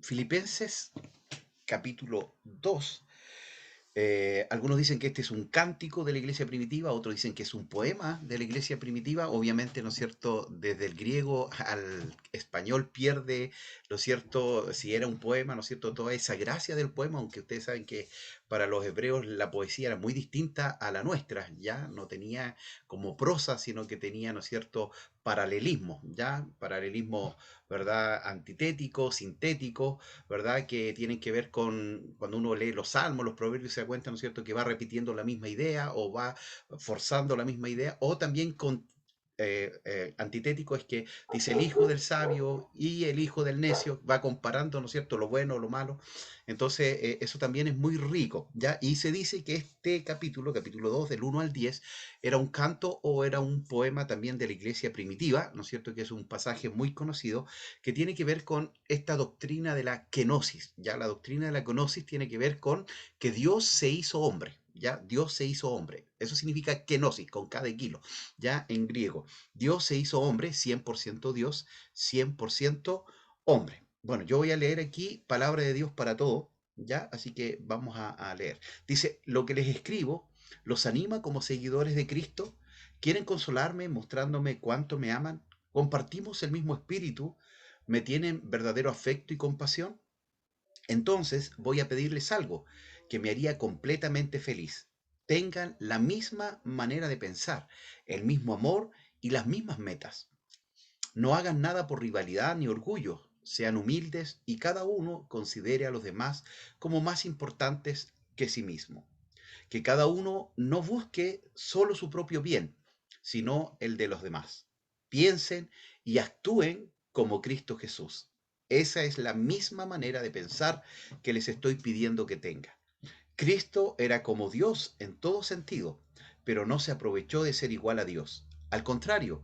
Filipenses capítulo 2. Algunos dicen que este es un cántico de la iglesia primitiva, otros dicen que es un poema de la iglesia primitiva. Obviamente, ¿no es cierto?, desde el griego al español pierde, ¿no es cierto?, si era un poema, ¿no es cierto?, toda esa gracia del poema, aunque ustedes saben que para los hebreos la poesía era muy distinta a la nuestra, ya no tenía como prosa, sino que tenía, ¿no es cierto?, paralelismo, ya paralelismo, ¿verdad?, antitético, sintético, ¿verdad?, que tienen que ver con cuando uno lee los salmos, los proverbios, se da cuenta, ¿no es cierto?, que va repitiendo la misma idea o va forzando la misma idea, o también con antitético es que dice el hijo del sabio y el hijo del necio, va comparando, ¿no es cierto?, lo bueno o lo malo. Entonces, eso también es muy rico, ¿ya? Y se dice que este capítulo, capítulo 2 del 1 al 10, era un canto o era un poema también de la iglesia primitiva, ¿no es cierto?, que es un pasaje muy conocido, que tiene que ver con esta doctrina de la kenosis. Ya la doctrina de la kenosis tiene que ver con que Dios se hizo hombre. Ya Dios se hizo hombre. Eso significa kenosis, con cada kilo, ya en griego. Dios se hizo hombre, 100% Dios, 100% hombre. Bueno, yo voy a leer aquí palabra de Dios para todo, ya, así que vamos a leer. Dice, lo que les escribo los anima como seguidores de Cristo, quieren consolarme mostrándome cuánto me aman, compartimos el mismo espíritu, me tienen verdadero afecto y compasión. Entonces voy a pedirles algo que me haría completamente feliz. Tengan la misma manera de pensar, el mismo amor y las mismas metas. No hagan nada por rivalidad ni orgullo. Sean humildes y cada uno considere a los demás como más importantes que sí mismo. Que cada uno no busque solo su propio bien, sino el de los demás. Piensen y actúen como Cristo Jesús. Esa es la misma manera de pensar que les estoy pidiendo que tengan. Cristo era como Dios en todo sentido, pero no se aprovechó de ser igual a Dios. Al contrario,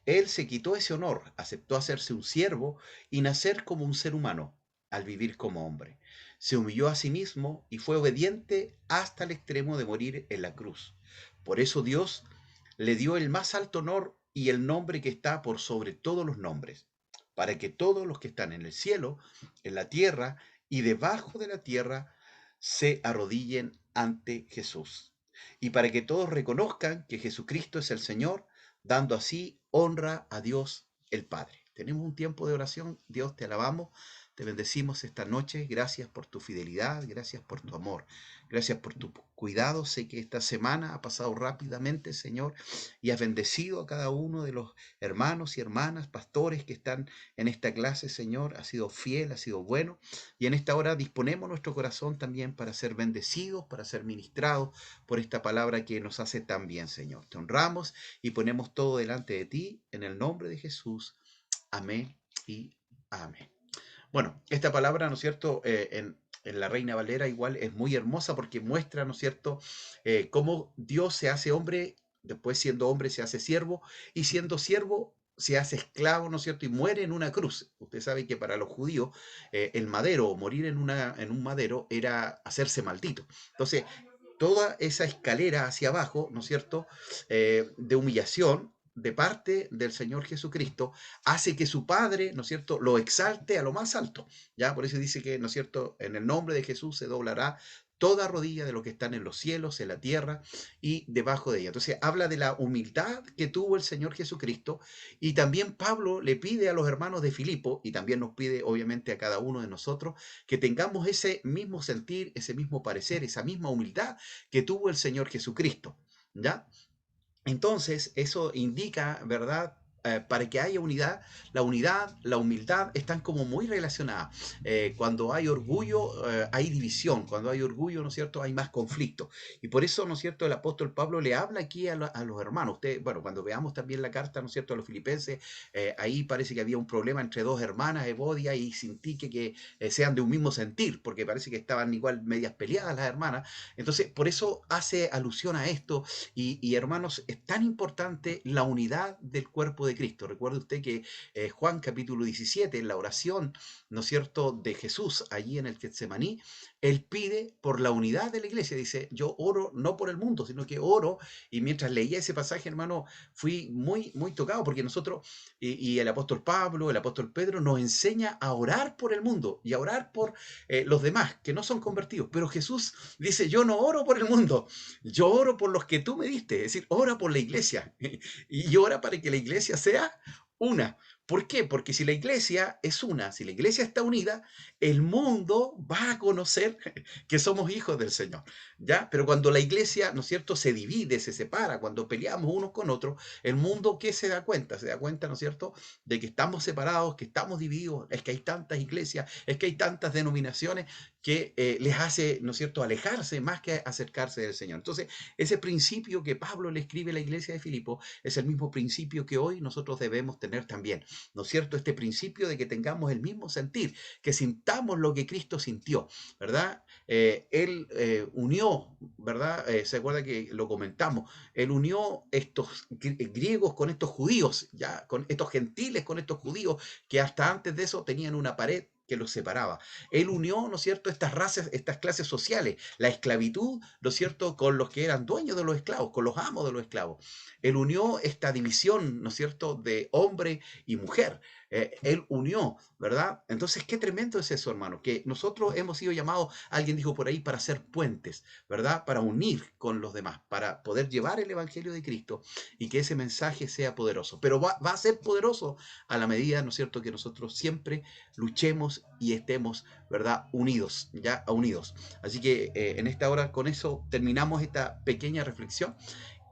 Él se quitó ese honor, aceptó hacerse un siervo y nacer como un ser humano, al vivir como hombre. Se humilló a sí mismo y fue obediente hasta el extremo de morir en la cruz. Por eso Dios le dio el más alto honor y el nombre que está por sobre todos los nombres, para que todos los que están en el cielo, en la tierra y debajo de la tierra se arrodillen ante Jesús. Y para que todos reconozcan que Jesucristo es el Señor, dando así honra a Dios el Padre. Tenemos un tiempo de oración. Dios, te alabamos, te bendecimos esta noche. Gracias por tu fidelidad, gracias por tu amor, gracias por tu cuidado. Sé que esta semana ha pasado rápidamente, Señor, y has bendecido a cada uno de los hermanos y hermanas, pastores que están en esta clase, Señor. Ha sido fiel, ha sido bueno. Y en esta hora disponemos nuestro corazón también para ser bendecidos, para ser ministrados por esta palabra que nos hace tan bien, Señor. Te honramos y ponemos todo delante de ti en el nombre de Jesús. Amén y amén. Bueno, esta palabra, ¿no es cierto?, en la Reina Valera igual es muy hermosa porque muestra, ¿no es cierto?, cómo Dios se hace hombre, después siendo hombre se hace siervo, y siendo siervo se hace esclavo, ¿no es cierto?, y muere en una cruz. Usted sabe que para los judíos el madero o morir en un madero era hacerse maldito. Entonces, toda esa escalera hacia abajo, ¿no es cierto?, de humillación de parte del Señor Jesucristo, hace que su Padre, ¿no es cierto?, lo exalte a lo más alto. Ya, por eso dice que, ¿no es cierto?, en el nombre de Jesús se doblará toda rodilla de lo que están en los cielos, en la tierra y debajo de ella. Entonces, habla de la humildad que tuvo el Señor Jesucristo, y también Pablo le pide a los hermanos de Filipo, y también nos pide, obviamente, a cada uno de nosotros, que tengamos ese mismo sentir, ese mismo parecer, esa misma humildad que tuvo el Señor Jesucristo. ¿Ya? Entonces, eso indica, ¿verdad? Para que haya unidad, la humildad están como muy relacionadas. Cuando hay orgullo, hay división. Cuando hay orgullo, ¿no es cierto?, hay más conflicto. Y por eso, ¿no es cierto?, el apóstol Pablo le habla aquí a los hermanos. Usted, bueno, cuando veamos también la carta, ¿no es cierto?, a los filipenses, ahí parece que había un problema entre dos hermanas, Evodia y Sintique, que sean de un mismo sentir, porque parece que estaban igual medias peleadas las hermanas. Entonces, por eso hace alusión a esto. Y hermanos, es tan importante la unidad del cuerpo de Cristo. Recuerde usted que Juan capítulo 17, en la oración, ¿no es cierto?, de Jesús allí en el Getsemaní, él pide por la unidad de la iglesia. Dice, yo oro no por el mundo, sino que oro. Y mientras leía ese pasaje, hermano, fui muy, muy tocado, porque nosotros, y el apóstol Pablo, el apóstol Pedro, nos enseña a orar por el mundo y a orar por los demás que no son convertidos. Pero Jesús dice, yo no oro por el mundo, yo oro por los que tú me diste. Es decir, ora por la iglesia y ora para que la iglesia sea una. ¿Por qué? Porque si la iglesia es una, si la iglesia está unida, el mundo va a conocer que somos hijos del Señor, ¿ya? Pero cuando la iglesia, ¿no es cierto?, se divide, se separa, cuando peleamos unos con otros, el mundo, ¿qué se da cuenta? Se da cuenta, ¿no es cierto?, de que estamos separados, que estamos divididos, es que hay tantas iglesias, es que hay tantas denominaciones que les hace, ¿no es cierto?, alejarse más que acercarse del Señor. Entonces, ese principio que Pablo le escribe a la iglesia de Filipo es el mismo principio que hoy nosotros debemos tener también, ¿no es cierto? Este principio de que tengamos el mismo sentir, que sintamos lo que Cristo sintió, ¿verdad? Él unió, ¿verdad? ¿Se acuerda que lo comentamos? Él unió estos griegos con estos judíos, ya, con estos gentiles con estos judíos, que hasta antes de eso tenían una pared que los separaba. Él unió, ¿no es cierto?, estas razas, estas clases sociales, la esclavitud, ¿no es cierto?, con los que eran dueños de los esclavos, con los amos de los esclavos. Él unió esta división, ¿no es cierto?, de hombre y mujer. Él unió, ¿verdad? Entonces, qué tremendo es eso, hermano, que nosotros hemos sido llamados, alguien dijo por ahí, para hacer puentes, ¿verdad? Para unir con los demás, para poder llevar el Evangelio de Cristo y que ese mensaje sea poderoso. Pero va a ser poderoso a la medida, ¿no es cierto?, que nosotros siempre luchemos y estemos, ¿verdad?, unidos, ya unidos. Así que en esta hora, con eso terminamos esta pequeña reflexión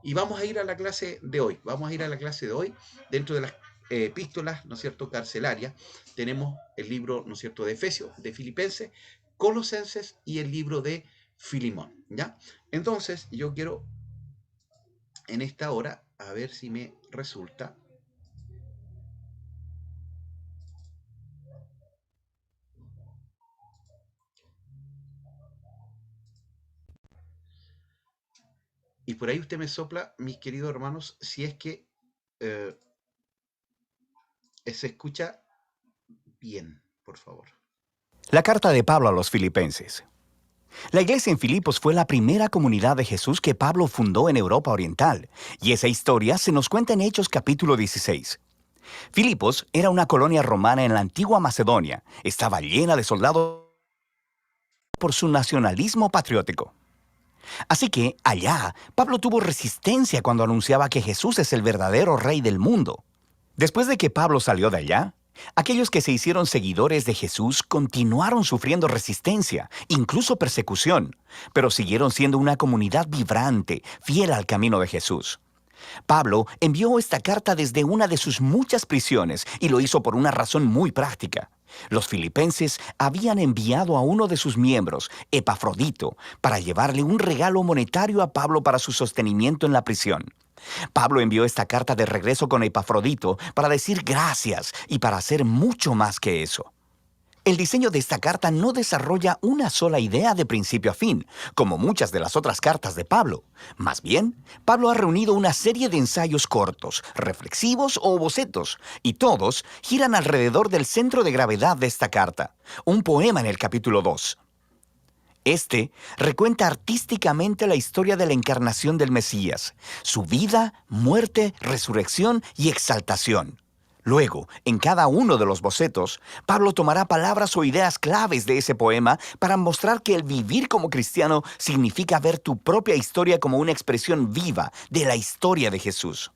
y vamos a ir a la clase de hoy. Vamos a ir a la clase de hoy dentro de las epístolas, ¿no es cierto?, carcelarias. Tenemos el libro, ¿no es cierto?, de Efesios, de Filipenses, Colosenses y el libro de Filimón, ¿ya? Entonces, yo quiero en esta hora, a ver si me resulta. Y por ahí usted me sopla, mis queridos hermanos, si es que eh, se escucha bien, por favor. La carta de Pablo a los Filipenses. La iglesia en Filipos fue la primera comunidad de Jesús que Pablo fundó en Europa Oriental, y esa historia se nos cuenta en Hechos capítulo 16. Filipos era una colonia romana en la antigua Macedonia. Estaba llena de soldados por su nacionalismo patriótico. Así que, allá, Pablo tuvo resistencia cuando anunciaba que Jesús es el verdadero rey del mundo. Después de que Pablo salió de allá, aquellos que se hicieron seguidores de Jesús continuaron sufriendo resistencia, incluso persecución, pero siguieron siendo una comunidad vibrante, fiel al camino de Jesús. Pablo envió esta carta desde una de sus muchas prisiones y lo hizo por una razón muy práctica. Los filipenses habían enviado a uno de sus miembros, Epafrodito, para llevarle un regalo monetario a Pablo para su sostenimiento en la prisión. Pablo envió esta carta de regreso con Epafrodito para decir gracias y para hacer mucho más que eso. El diseño de esta carta no desarrolla una sola idea de principio a fin, como muchas de las otras cartas de Pablo. Más bien, Pablo ha reunido una serie de ensayos cortos, reflexivos o bocetos, y todos giran alrededor del centro de gravedad de esta carta, un poema en el capítulo 2. Este recuenta artísticamente la historia de la encarnación del Mesías, su vida, muerte, resurrección y exaltación. Luego, en cada uno de los bocetos, Pablo tomará palabras o ideas claves de ese poema para mostrar que el vivir como cristiano significa ver tu propia historia como una expresión viva de la historia de Jesús.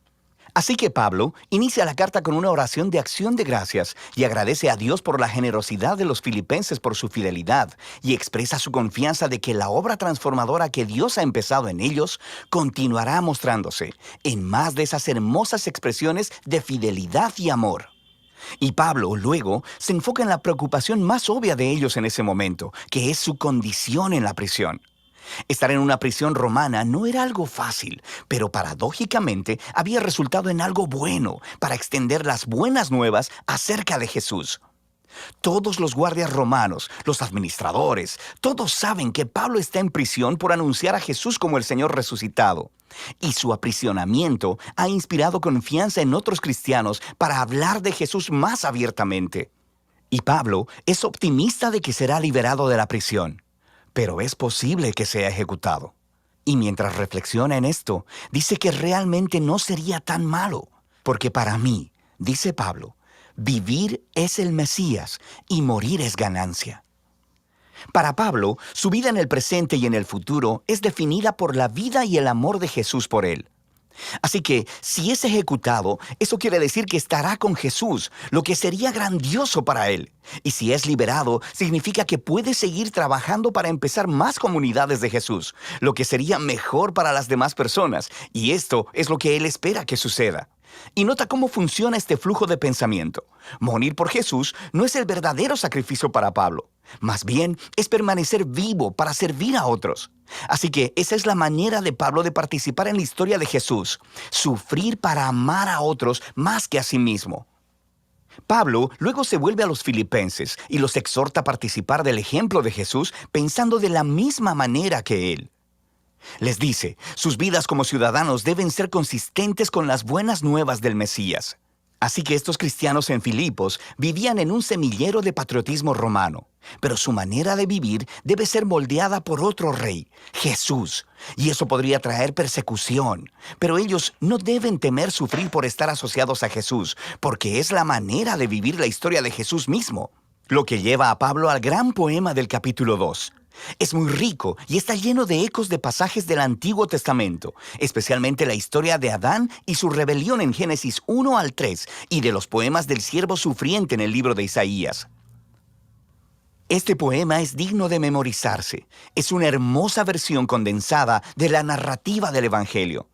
Así que Pablo inicia la carta con una oración de acción de gracias y agradece a Dios por la generosidad de los filipenses por su fidelidad y expresa su confianza de que la obra transformadora que Dios ha empezado en ellos continuará mostrándose en más de esas hermosas expresiones de fidelidad y amor. Y Pablo, luego, se enfoca en la preocupación más obvia de ellos en ese momento, que es su condición en la prisión. Estar en una prisión romana no era algo fácil, pero paradójicamente había resultado en algo bueno para extender las buenas nuevas acerca de Jesús. Todos los guardias romanos, los administradores, todos saben que Pablo está en prisión por anunciar a Jesús como el Señor resucitado. Y su aprisionamiento ha inspirado confianza en otros cristianos para hablar de Jesús más abiertamente. Y Pablo es optimista de que será liberado de la prisión, pero es posible que sea ejecutado. Y mientras reflexiona en esto, dice que realmente no sería tan malo, porque para mí, dice Pablo, vivir es el Mesías y morir es ganancia. Para Pablo, su vida en el presente y en el futuro es definida por la vida y el amor de Jesús por él. Así que, si es ejecutado, eso quiere decir que estará con Jesús, lo que sería grandioso para él. Y si es liberado, significa que puede seguir trabajando para empezar más comunidades de Jesús, lo que sería mejor para las demás personas. Y esto es lo que él espera que suceda. Y nota cómo funciona este flujo de pensamiento. Morir por Jesús no es el verdadero sacrificio para Pablo. Más bien, es permanecer vivo para servir a otros. Así que esa es la manera de Pablo de participar en la historia de Jesús. Sufrir para amar a otros más que a sí mismo. Pablo luego se vuelve a los filipenses y los exhorta a participar del ejemplo de Jesús pensando de la misma manera que él. Les dice, sus vidas como ciudadanos deben ser consistentes con las buenas nuevas del Mesías. Así que estos cristianos en Filipos vivían en un semillero de patriotismo romano, pero su manera de vivir debe ser moldeada por otro rey, Jesús, y eso podría traer persecución. Pero ellos no deben temer sufrir por estar asociados a Jesús, porque es la manera de vivir la historia de Jesús mismo, lo que lleva a Pablo al gran poema del capítulo 2. Es muy rico y está lleno de ecos de pasajes del Antiguo Testamento, especialmente la historia de Adán y su rebelión en Génesis 1 al 3 y de los poemas del siervo sufriente en el libro de Isaías. Este poema es digno de memorizarse. Es una hermosa versión condensada de la narrativa del Evangelio.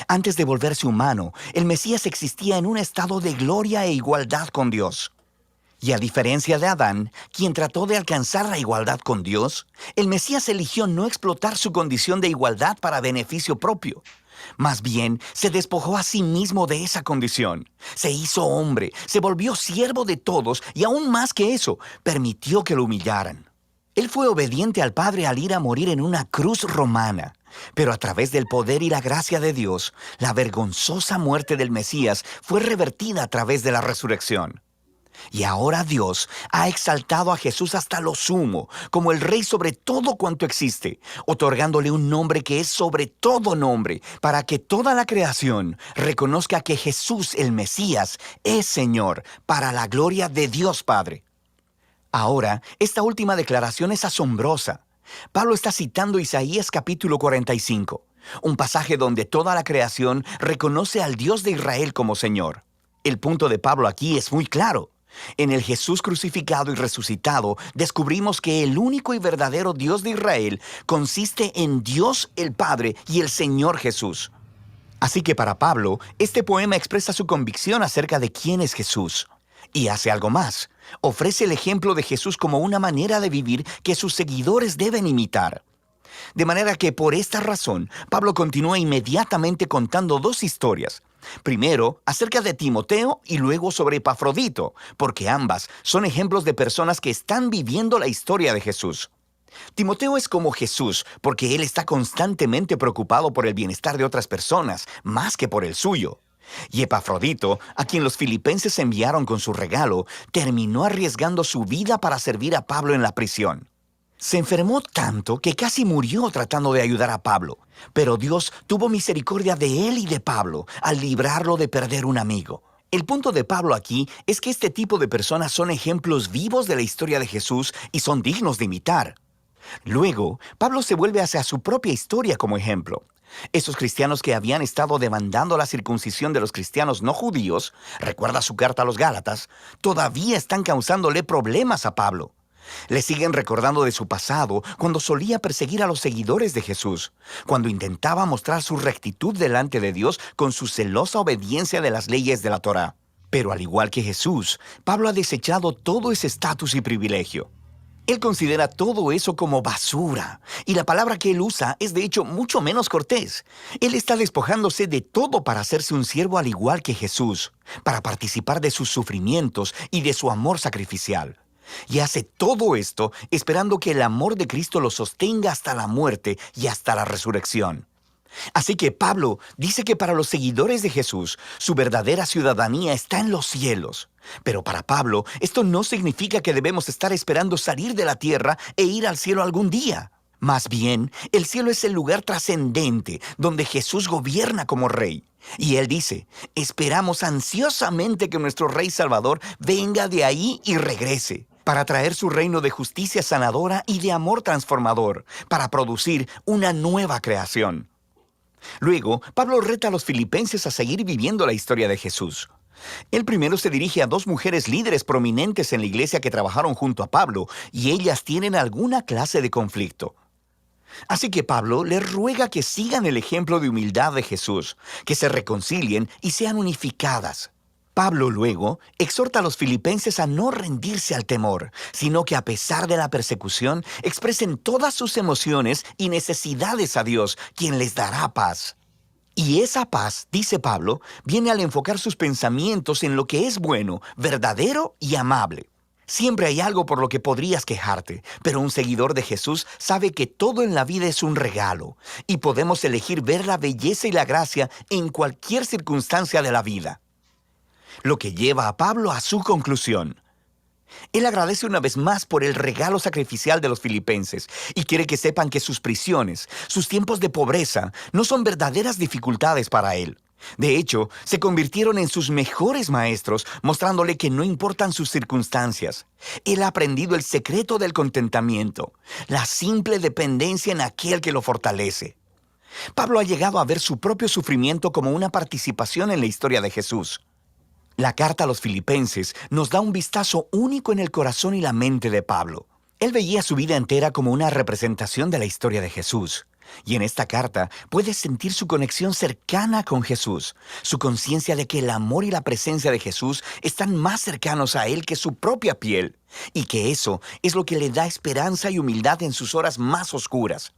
Antes de volverse humano, el Mesías existía en un estado de gloria e igualdad con Dios. Y a diferencia de Adán, quien trató de alcanzar la igualdad con Dios, el Mesías eligió no explotar su condición de igualdad para beneficio propio. Más bien, se despojó a sí mismo de esa condición. Se hizo hombre, se volvió siervo de todos y aún más que eso, permitió que lo humillaran. Él fue obediente al Padre al ir a morir en una cruz romana. Pero a través del poder y la gracia de Dios, la vergonzosa muerte del Mesías fue revertida a través de la resurrección. Y ahora Dios ha exaltado a Jesús hasta lo sumo, como el Rey sobre todo cuanto existe, otorgándole un nombre que es sobre todo nombre, para que toda la creación reconozca que Jesús, el Mesías, es Señor, para la gloria de Dios Padre. Ahora, esta última declaración es asombrosa. Pablo está citando Isaías capítulo 45, un pasaje donde toda la creación reconoce al Dios de Israel como Señor. El punto de Pablo aquí es muy claro. En el Jesús crucificado y resucitado, descubrimos que el único y verdadero Dios de Israel consiste en Dios el Padre y el Señor Jesús. Así que para Pablo, este poema expresa su convicción acerca de quién es Jesús. Y hace algo más. Ofrece el ejemplo de Jesús como una manera de vivir que sus seguidores deben imitar. De manera que por esta razón, Pablo continúa inmediatamente contando dos historias. Primero, acerca de Timoteo y luego sobre Epafrodito, porque ambas son ejemplos de personas que están viviendo la historia de Jesús. Timoteo es como Jesús, porque él está constantemente preocupado por el bienestar de otras personas, más que por el suyo. Y Epafrodito, a quien los filipenses enviaron con su regalo, terminó arriesgando su vida para servir a Pablo en la prisión. Se enfermó tanto que casi murió tratando de ayudar a Pablo, pero Dios tuvo misericordia de él y de Pablo al librarlo de perder un amigo. El punto de Pablo aquí es que este tipo de personas son ejemplos vivos de la historia de Jesús y son dignos de imitar. Luego, Pablo se vuelve hacia su propia historia como ejemplo. Esos cristianos que habían estado demandando la circuncisión de los cristianos no judíos, recuerda su carta a los Gálatas, todavía están causándole problemas a Pablo. Le siguen recordando de su pasado, cuando solía perseguir a los seguidores de Jesús, cuando intentaba mostrar su rectitud delante de Dios con su celosa obediencia de las leyes de la Torá. Pero al igual que Jesús, Pablo ha desechado todo ese estatus y privilegio. Él considera todo eso como basura, y la palabra que él usa es de hecho mucho menos cortés. Él está despojándose de todo para hacerse un siervo al igual que Jesús, para participar de sus sufrimientos y de su amor sacrificial. Y hace todo esto esperando que el amor de Cristo lo sostenga hasta la muerte y hasta la resurrección. Así que Pablo dice que para los seguidores de Jesús, su verdadera ciudadanía está en los cielos. Pero para Pablo, esto no significa que debemos estar esperando salir de la tierra e ir al cielo algún día. Más bien, el cielo es el lugar trascendente donde Jesús gobierna como rey. Y él dice, esperamos ansiosamente que nuestro Rey Salvador venga de ahí y regrese, para traer su reino de justicia sanadora y de amor transformador, para producir una nueva creación. Luego, Pablo reta a los filipenses a seguir viviendo la historia de Jesús. Él primero se dirige a dos mujeres líderes prominentes en la iglesia que trabajaron junto a Pablo, y ellas tienen alguna clase de conflicto. Así que Pablo les ruega que sigan el ejemplo de humildad de Jesús, que se reconcilien y sean unificadas. Pablo luego exhorta a los filipenses a no rendirse al temor, sino que a pesar de la persecución, expresen todas sus emociones y necesidades a Dios, quien les dará paz. Y esa paz, dice Pablo, viene al enfocar sus pensamientos en lo que es bueno, verdadero y amable. Siempre hay algo por lo que podrías quejarte, pero un seguidor de Jesús sabe que todo en la vida es un regalo, y podemos elegir ver la belleza y la gracia en cualquier circunstancia de la vida. Lo que lleva a Pablo a su conclusión. Él agradece una vez más por el regalo sacrificial de los filipenses y quiere que sepan que sus prisiones, sus tiempos de pobreza, no son verdaderas dificultades para él. De hecho, se convirtieron en sus mejores maestros, mostrándole que no importan sus circunstancias. Él ha aprendido el secreto del contentamiento, la simple dependencia en aquel que lo fortalece. Pablo ha llegado a ver su propio sufrimiento como una participación en la historia de Jesús. La carta a los filipenses nos da un vistazo único en el corazón y la mente de Pablo. Él veía su vida entera como una representación de la historia de Jesús. Y en esta carta puedes sentir su conexión cercana con Jesús, su conciencia de que el amor y la presencia de Jesús están más cercanos a él que su propia piel, y que eso es lo que le da esperanza y humildad en sus horas más oscuras.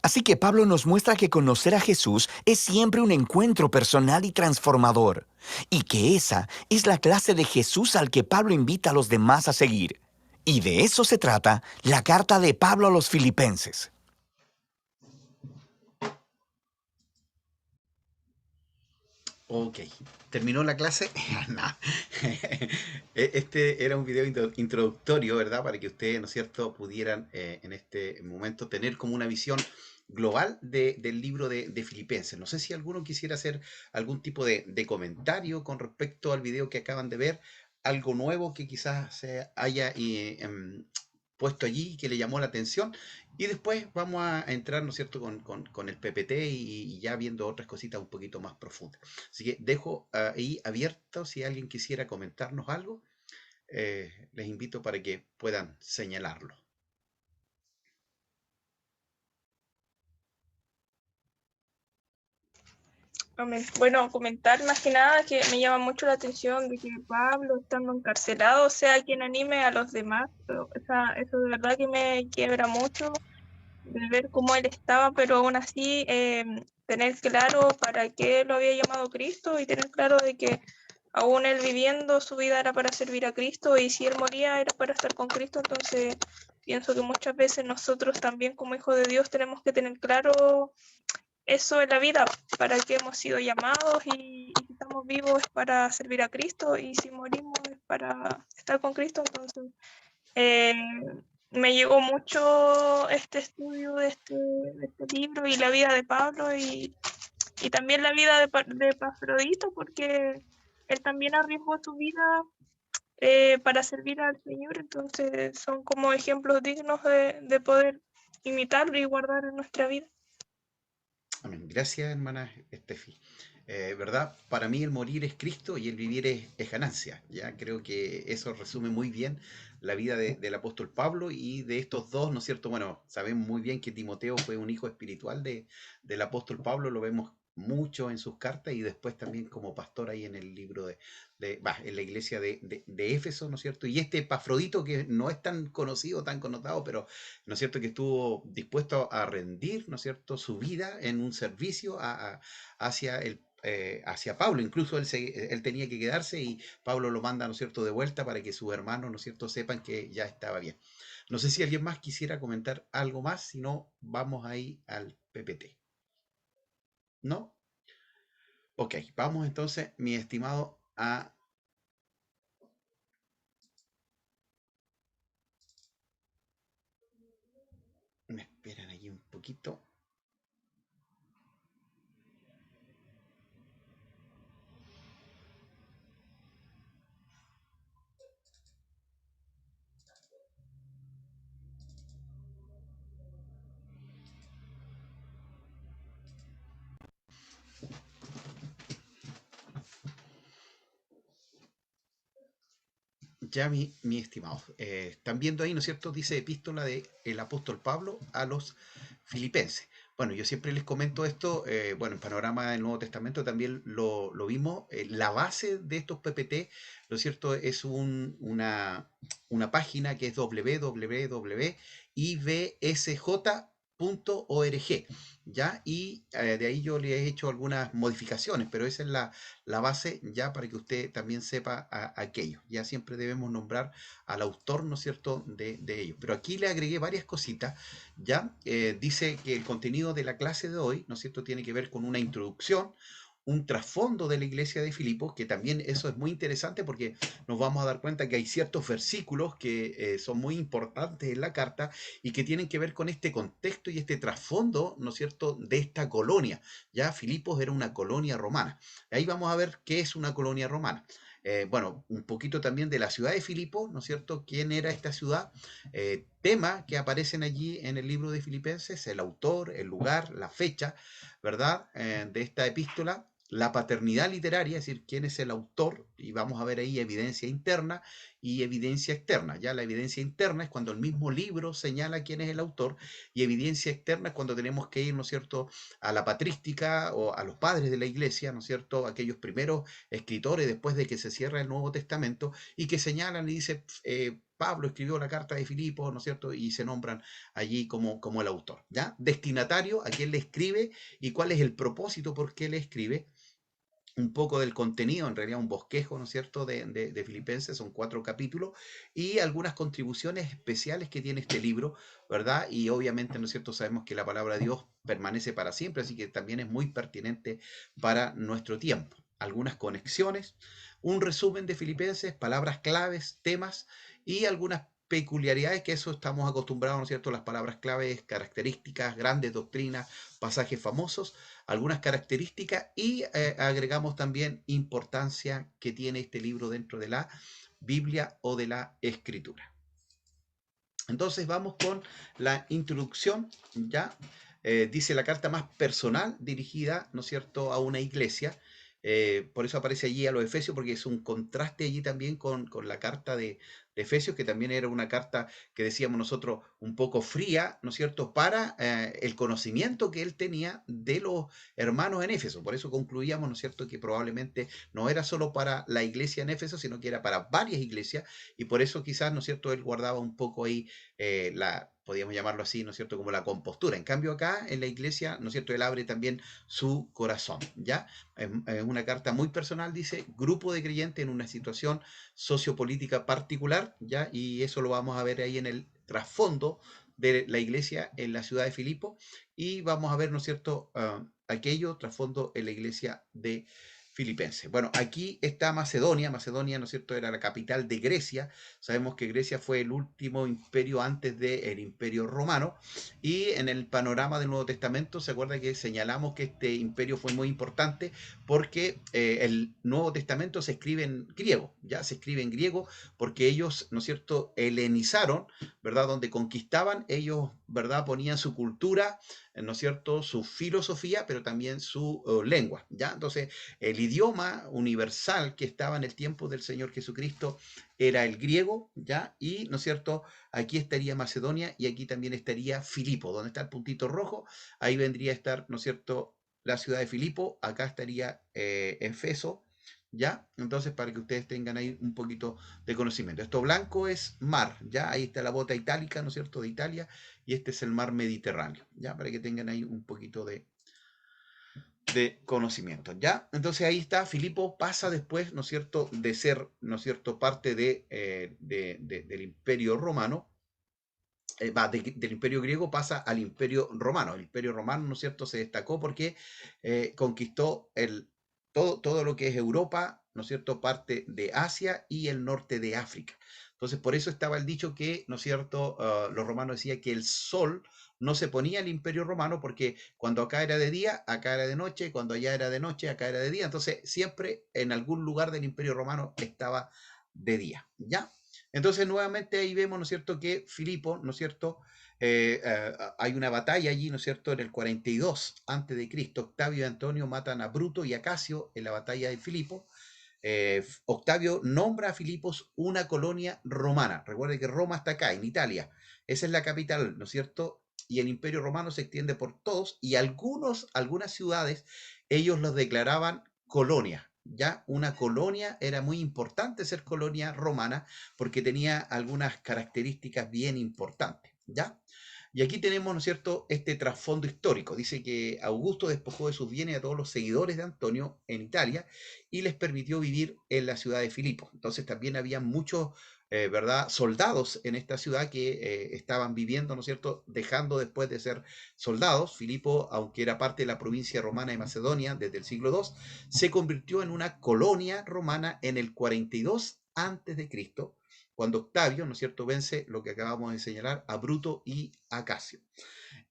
Así que Pablo nos muestra que conocer a Jesús es siempre un encuentro personal y transformador, y que esa es la clase de Jesús al que Pablo invita a los demás a seguir. Y de eso se trata la carta de Pablo a los filipenses. Ok, ¿terminó la clase? No. Este era un video introductorio, ¿verdad? Para que ustedes, ¿no es cierto?, pudieran en este momento tener como una visión global del libro de Filipenses. No sé si alguno quisiera hacer algún tipo de comentario con respecto al video que acaban de ver, algo nuevo que quizás se haya puesto allí que le llamó la atención. Y después vamos a entrar, ¿no es cierto?, con el PPT y ya viendo otras cositas un poquito más profundas. Así que dejo ahí abierto si alguien quisiera comentarnos algo. Les invito para que puedan señalarlo. Amén. Bueno, comentar más que nada que me llama mucho la atención de que Pablo, estando encarcelado, sea quien anime a los demás. Pero, eso de verdad que me quiebra mucho de ver cómo él estaba, pero aún así tener claro para qué lo había llamado Cristo y tener claro de que aún él viviendo su vida era para servir a Cristo y si él moría era para estar con Cristo. Entonces pienso que muchas veces nosotros también como hijos de Dios tenemos que tener claro eso es la vida, para que hemos sido llamados y si estamos vivos es para servir a Cristo y si morimos es para estar con Cristo. Entonces, eh, me llegó mucho este estudio de este libro y la vida de Pablo y también la vida de Epafrodito, porque él también arriesgó su vida para servir al Señor. Entonces, son como ejemplos dignos de poder imitarlo y guardar en nuestra vida. Amén. Gracias, hermana Estefi. ¿Verdad? Para mí el morir es Cristo y el vivir es ganancia. Ya creo que eso resume muy bien la vida del apóstol Pablo y de estos dos, ¿no es cierto? Bueno, sabemos muy bien que Timoteo fue un hijo espiritual del apóstol Pablo, lo vemos mucho en sus cartas y después también como pastor ahí en el libro en la iglesia de Éfeso, ¿no es cierto? Y este Epafrodito que no es tan conocido, tan connotado, pero, ¿no es cierto?, que estuvo dispuesto a rendir, ¿no es cierto?, su vida en un servicio hacia Pablo. Incluso él tenía que quedarse y Pablo lo manda, ¿no es cierto?, de vuelta para que sus hermanos, ¿no es cierto?, sepan que ya estaba bien. No sé si alguien más quisiera comentar algo más, si no, vamos ahí al PPT. ¿No? Ok, vamos entonces, mi estimado, a... Me esperan allí un poquito. Ya, mi estimado, están viendo ahí, ¿no es cierto? Dice epístola del apóstol Pablo a los filipenses. Bueno, yo siempre les comento esto, bueno, en Panorama del Nuevo Testamento también lo vimos. La base de estos PPT, ¿no es cierto?, es una página que es www.ibsj.org, ¿ya? Y de ahí yo le he hecho algunas modificaciones, pero esa es la base ya para que usted también sepa aquello. Ya siempre debemos nombrar al autor, ¿no es cierto?, de ello. Pero aquí le agregué varias cositas, ya. Dice que el contenido de la clase de hoy, ¿no es cierto?, tiene que ver con una introducción, un trasfondo de la iglesia de Filipos, que también eso es muy interesante porque nos vamos a dar cuenta que hay ciertos versículos que son muy importantes en la carta y que tienen que ver con este contexto y este trasfondo, ¿no es cierto?, de esta colonia. Ya Filipos era una colonia romana. Ahí vamos a ver qué es una colonia romana. Bueno, un poquito también de la ciudad de Filipo, ¿no es cierto? ¿Quién era esta ciudad? Tema que aparecen allí en el libro de Filipenses, el autor, el lugar, la fecha, ¿verdad? De esta epístola, la paternidad literaria, es decir, quién es el autor, y vamos a ver ahí evidencia interna y evidencia externa. Ya la evidencia interna es cuando el mismo libro señala quién es el autor, y evidencia externa es cuando tenemos que ir, ¿no es cierto?, a la patrística o a los padres de la iglesia, ¿no es cierto?, aquellos primeros escritores después de que se cierra el Nuevo Testamento y que señalan y dicen, Pablo escribió la carta de Filipos, ¿no es cierto?, y se nombran allí como el autor, ¿ya? Destinatario, a quién le escribe y cuál es el propósito por qué le escribe. Un poco del contenido, en realidad un bosquejo, ¿no es cierto?, de Filipenses, son 4 capítulos, y algunas contribuciones especiales que tiene este libro, ¿verdad? Y obviamente, ¿no es cierto?, sabemos que la palabra de Dios permanece para siempre, así que también es muy pertinente para nuestro tiempo. Algunas conexiones, un resumen de Filipenses, palabras claves, temas y algunas peculiaridades, que eso estamos acostumbrados, ¿no es cierto?, las palabras claves, características, grandes doctrinas, pasajes famosos, algunas características, y agregamos también importancia que tiene este libro dentro de la Biblia o de la Escritura. Entonces vamos con la introducción, ¿ya? Dice la carta más personal dirigida, ¿no es cierto?, a una iglesia. Por eso aparece allí a los Efesios, porque es un contraste allí también con la carta de Efesios, que también era una carta que decíamos nosotros un poco fría, ¿no es cierto?, para el conocimiento que él tenía de los hermanos en Éfeso. Por eso concluíamos, ¿no es cierto?, que probablemente no era solo para la iglesia en Éfeso, sino que era para varias iglesias, y por eso quizás, ¿no es cierto?, él guardaba un poco ahí podríamos llamarlo así, ¿no es cierto?, como la compostura. En cambio acá en la iglesia, ¿no es cierto?, él abre también su corazón, ¿ya? Es una carta muy personal, dice, grupo de creyentes en una situación sociopolítica particular, ¿ya? Y eso lo vamos a ver ahí en el trasfondo de la iglesia en la ciudad de Filipo, y vamos a ver, ¿no es cierto?, aquello trasfondo en la iglesia de Filipenses. Bueno, aquí está Macedonia. Macedonia, ¿no es cierto?, era la capital de Grecia. Sabemos que Grecia fue el último imperio antes del Imperio Romano, y en el panorama del Nuevo Testamento se acuerda que señalamos que este imperio fue muy importante porque el Nuevo Testamento se escribe en griego, ya se escribe en griego porque ellos, ¿no es cierto?, helenizaron, ¿verdad?, donde conquistaban, ellos, ¿verdad?, ponían su cultura, ¿no es cierto?, su filosofía, pero también su lengua, ¿ya? Entonces, el idioma universal que estaba en el tiempo del Señor Jesucristo era el griego, ¿ya? Y, ¿no es cierto?, aquí estaría Macedonia y aquí también estaría Filipo. Donde está el puntito rojo, ahí vendría a estar, ¿no es cierto?, la ciudad de Filipo, acá estaría Efeso, ¿ya? Entonces, para que ustedes tengan ahí un poquito de conocimiento. Esto blanco es mar, ¿ya? Ahí está la bota itálica, ¿no es cierto?, de Italia, y este es el mar Mediterráneo, ¿ya? Para que tengan ahí un poquito de conocimiento, ¿ya? Entonces ahí está, Filipo pasa después, ¿no es cierto?, de ser, ¿no es cierto?, parte del Imperio Romano, del Imperio Griego pasa al Imperio Romano. El Imperio Romano, ¿no es cierto?, se destacó porque conquistó todo lo que es Europa, ¿no es cierto?, parte de Asia y el norte de África. Entonces, por eso estaba el dicho que, ¿no es cierto?, los romanos decían que el sol no se ponía el Imperio Romano porque cuando acá era de día, acá era de noche, cuando allá era de noche, acá era de día. Entonces, siempre en algún lugar del Imperio Romano estaba de día, ¿ya? Entonces, nuevamente ahí vemos, ¿no es cierto?, que Filipo, ¿no es cierto?, hay una batalla allí, ¿no es cierto?, en el 42 antes de Cristo. Octavio y Antonio matan a Bruto y a Casio en la batalla de Filipo. Octavio nombra a Filipos una colonia romana. Recuerde que Roma está acá, en Italia. Esa es la capital, ¿no es cierto? Y el Imperio Romano se extiende por todos y algunas ciudades ellos los declaraban colonia. Ya una colonia era muy importante ser colonia romana porque tenía algunas características bien importantes, ¿ya? Y aquí tenemos, ¿no es cierto?, este trasfondo histórico. Dice que Augusto despojó de sus bienes a todos los seguidores de Antonio en Italia y les permitió vivir en la ciudad de Filipo. Entonces también había muchos, ¿verdad?, soldados en esta ciudad que estaban viviendo, ¿no es cierto?, dejando después de ser soldados. Filipo, aunque era parte de la provincia romana de Macedonia desde el siglo II, se convirtió en una colonia romana en el 42 antes de Cristo, cuando Octavio, ¿no es cierto?, vence lo que acabamos de señalar a Bruto y a Casio.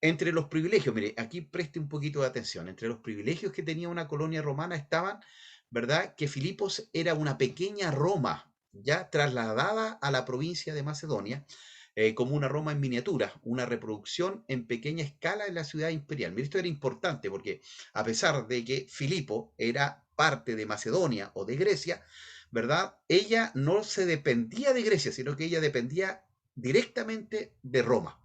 Entre los privilegios, mire, aquí preste un poquito de atención, entre los privilegios que tenía una colonia romana estaban, ¿verdad?, que Filipos era una pequeña Roma, ya trasladada a la provincia de Macedonia, como una Roma en miniatura, una reproducción en pequeña escala en la ciudad imperial. Mire, esto era importante porque a pesar de que Filipo era parte de Macedonia o de Grecia, ¿verdad?, ella no se dependía de Grecia, sino que ella dependía directamente de Roma.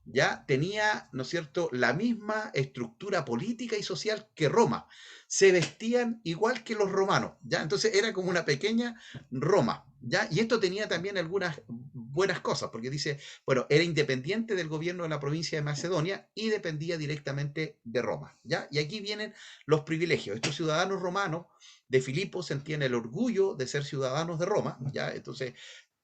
Ya tenía, ¿no es cierto?, la misma estructura política y social que Roma. Se vestían igual que los romanos, ¿ya? Entonces era como una pequeña Roma, ¿ya? Y esto tenía también algunas buenas cosas, porque dice, bueno, era independiente del gobierno de la provincia de Macedonia y dependía directamente de Roma, ¿ya? Y aquí vienen los privilegios. Estos ciudadanos romanos de Filipos sentían el orgullo de ser ciudadanos de Roma, ¿ya? Entonces,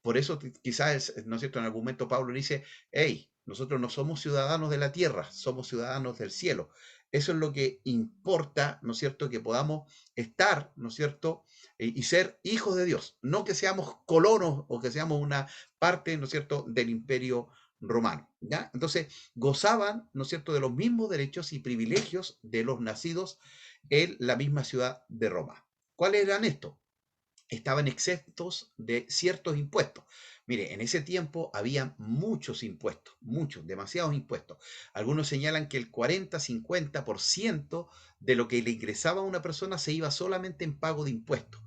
por eso quizás, ¿no es cierto?, en algún momento Pablo dice, hey, nosotros no somos ciudadanos de la tierra, somos ciudadanos del cielo. Eso es lo que importa, ¿no es cierto?, que podamos estar, ¿no es cierto?, y ser hijos de Dios, no que seamos colonos o que seamos una parte, ¿no es cierto?, del imperio romano, ¿ya? Entonces, gozaban, ¿no es cierto?, de los mismos derechos y privilegios de los nacidos en la misma ciudad de Roma. ¿Cuáles eran estos? Estaban exentos de ciertos impuestos. Mire, en ese tiempo había muchos impuestos, muchos, demasiados impuestos. Algunos señalan que el 40-50% de lo que le ingresaba a una persona se iba solamente en pago de impuestos,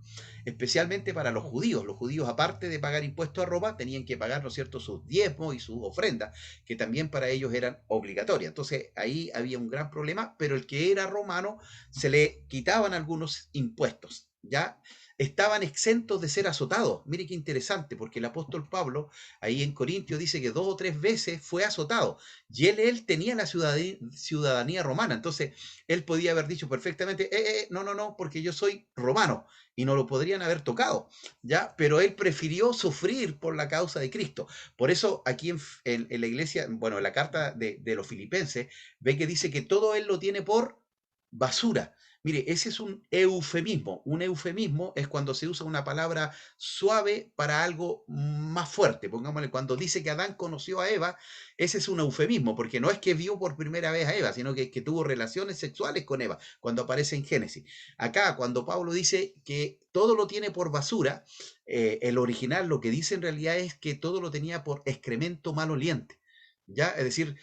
especialmente para los judíos. Los judíos, aparte de pagar impuestos a Roma, tenían que pagar, ¿no es cierto?, sus diezmos y sus ofrendas, que también para ellos eran obligatorias. Entonces, ahí había un gran problema, pero el que era romano se le quitaban algunos impuestos, ¿ya? Estaban exentos de ser azotados. Mire qué interesante, porque el apóstol Pablo, ahí en Corintios, dice que 2 o 3 veces fue azotado. Y él tenía la ciudadanía romana. Entonces, él podía haber dicho perfectamente, no, porque yo soy romano. Y no lo podrían haber tocado, ¿ya? Pero él prefirió sufrir por la causa de Cristo. Por eso, aquí en la iglesia, bueno, en la carta de los filipenses, ve que dice que todo él lo tiene por basura. Mire, ese es un eufemismo. Un eufemismo es cuando se usa una palabra suave para algo más fuerte. Pongámosle, cuando dice que Adán conoció a Eva, ese es un eufemismo, porque no es que vio por primera vez a Eva, sino que tuvo relaciones sexuales con Eva, cuando aparece en Génesis. Acá, cuando Pablo dice que todo lo tiene por basura, el original lo que dice en realidad es que todo lo tenía por excremento maloliente. ¿Ya? Es decir,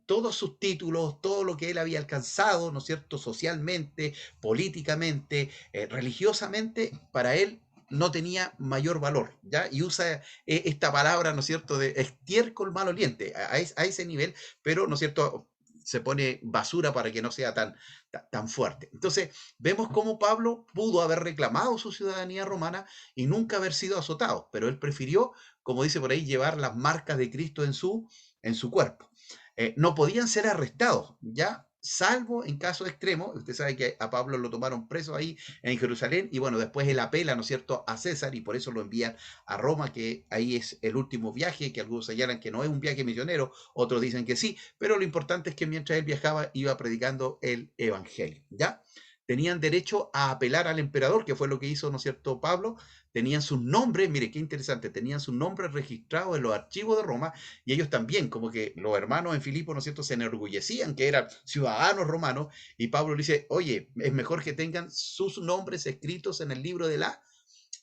todos sus títulos, todo lo que él había alcanzado, ¿no es cierto?, socialmente, políticamente, religiosamente, para él no tenía mayor valor, ¿ya? Y usa esta palabra, ¿no es cierto?, de estiércol maloliente, a ese nivel, pero, ¿no es cierto?, se pone basura para que no sea tan fuerte. Entonces, vemos cómo Pablo pudo haber reclamado su ciudadanía romana y nunca haber sido azotado, pero él prefirió, como dice por ahí, llevar las marcas de Cristo en su cuerpo. No podían ser arrestados, ¿ya? Salvo en casos extremos. Usted sabe que a Pablo lo tomaron preso ahí en Jerusalén y bueno, después él apela, ¿no es cierto?, a César y por eso lo envían a Roma, que ahí es el último viaje, que algunos señalan que no es un viaje misionero, otros dicen que sí, pero lo importante es que mientras él viajaba iba predicando el evangelio, ¿ya? Tenían derecho a apelar al emperador, que fue lo que hizo, ¿no es cierto?, Pablo. Tenían sus nombres, mire qué interesante, tenían sus nombres registrados en los archivos de Roma y ellos también, como que los hermanos en Filipo, ¿no es cierto?, se enorgullecían que eran ciudadanos romanos y Pablo le dice, oye, es mejor que tengan sus nombres escritos en el libro de la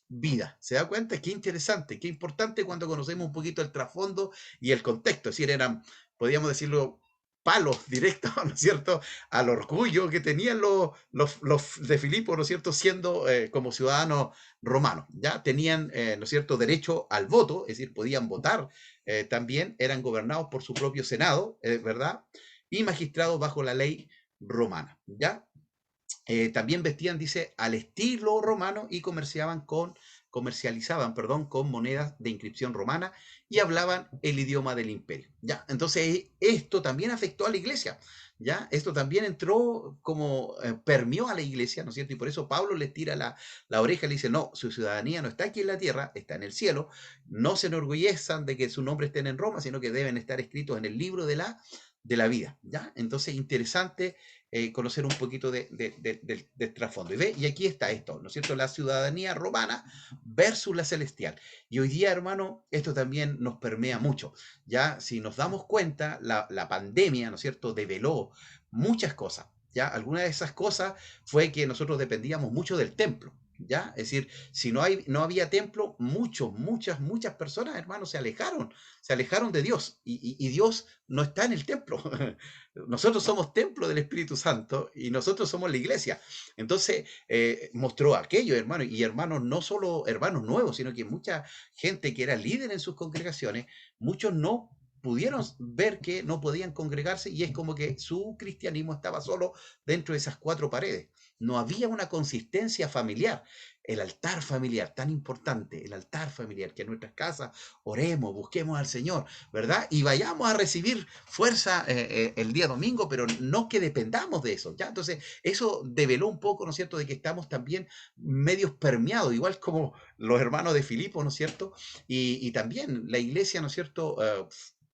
vida. ¿Se da cuenta? Qué interesante, qué importante cuando conocemos un poquito el trasfondo y el contexto. Es decir, eran, podríamos decirlo, palos directos, ¿no es cierto?, al orgullo que tenían los de Filipo, ¿no es cierto?, siendo como ciudadanos romanos. Ya tenían, ¿no es cierto?, derecho al voto, es decir, podían votar también, eran gobernados por su propio senado, ¿verdad? Y magistrados bajo la ley romana. ¿Ya? También vestían, dice, al estilo romano y comercializaban, perdón, con monedas de inscripción romana y hablaban el idioma del imperio. ¿Ya? Entonces, esto también afectó a la iglesia. ¿Ya? Esto también entró como permeó a la iglesia, ¿no es cierto? Y por eso Pablo les tira la oreja y le dice, no, su ciudadanía no está aquí en la tierra, está en el cielo. No se enorgullezcan de que su nombre esté en Roma, sino que deben estar escritos en el libro de la vida. ¿Ya? Entonces, interesante conocer un poquito del trasfondo. Y aquí está esto, ¿no es cierto? La ciudadanía romana versus la celestial. Y hoy día, hermano, esto también nos permea mucho. Ya, si nos damos cuenta, la pandemia, ¿no es cierto?, develó muchas cosas. Ya, alguna de esas cosas fue que nosotros dependíamos mucho del templo. ¿Ya? Es decir, si no había templo, muchas personas, hermanos, se alejaron de Dios y Dios no está en el templo. Nosotros somos templo del Espíritu Santo y nosotros somos la iglesia. Entonces, mostró aquello, hermano, y hermanos, no solo hermanos nuevos, sino que mucha gente que era líder en sus congregaciones, muchos no pudieron ver que no podían congregarse y es como que su cristianismo estaba solo dentro de esas cuatro paredes. No había una consistencia familiar. El altar familiar, tan importante, el altar familiar, que en nuestras casas oremos, busquemos al Señor, ¿verdad? Y vayamos a recibir fuerza el día domingo, pero no que dependamos de eso, ¿ya? Entonces, eso develó un poco, ¿no es cierto?, de que estamos también medios permeados, igual como los hermanos de Filipo, ¿no es cierto? Y también la iglesia, ¿no es cierto?,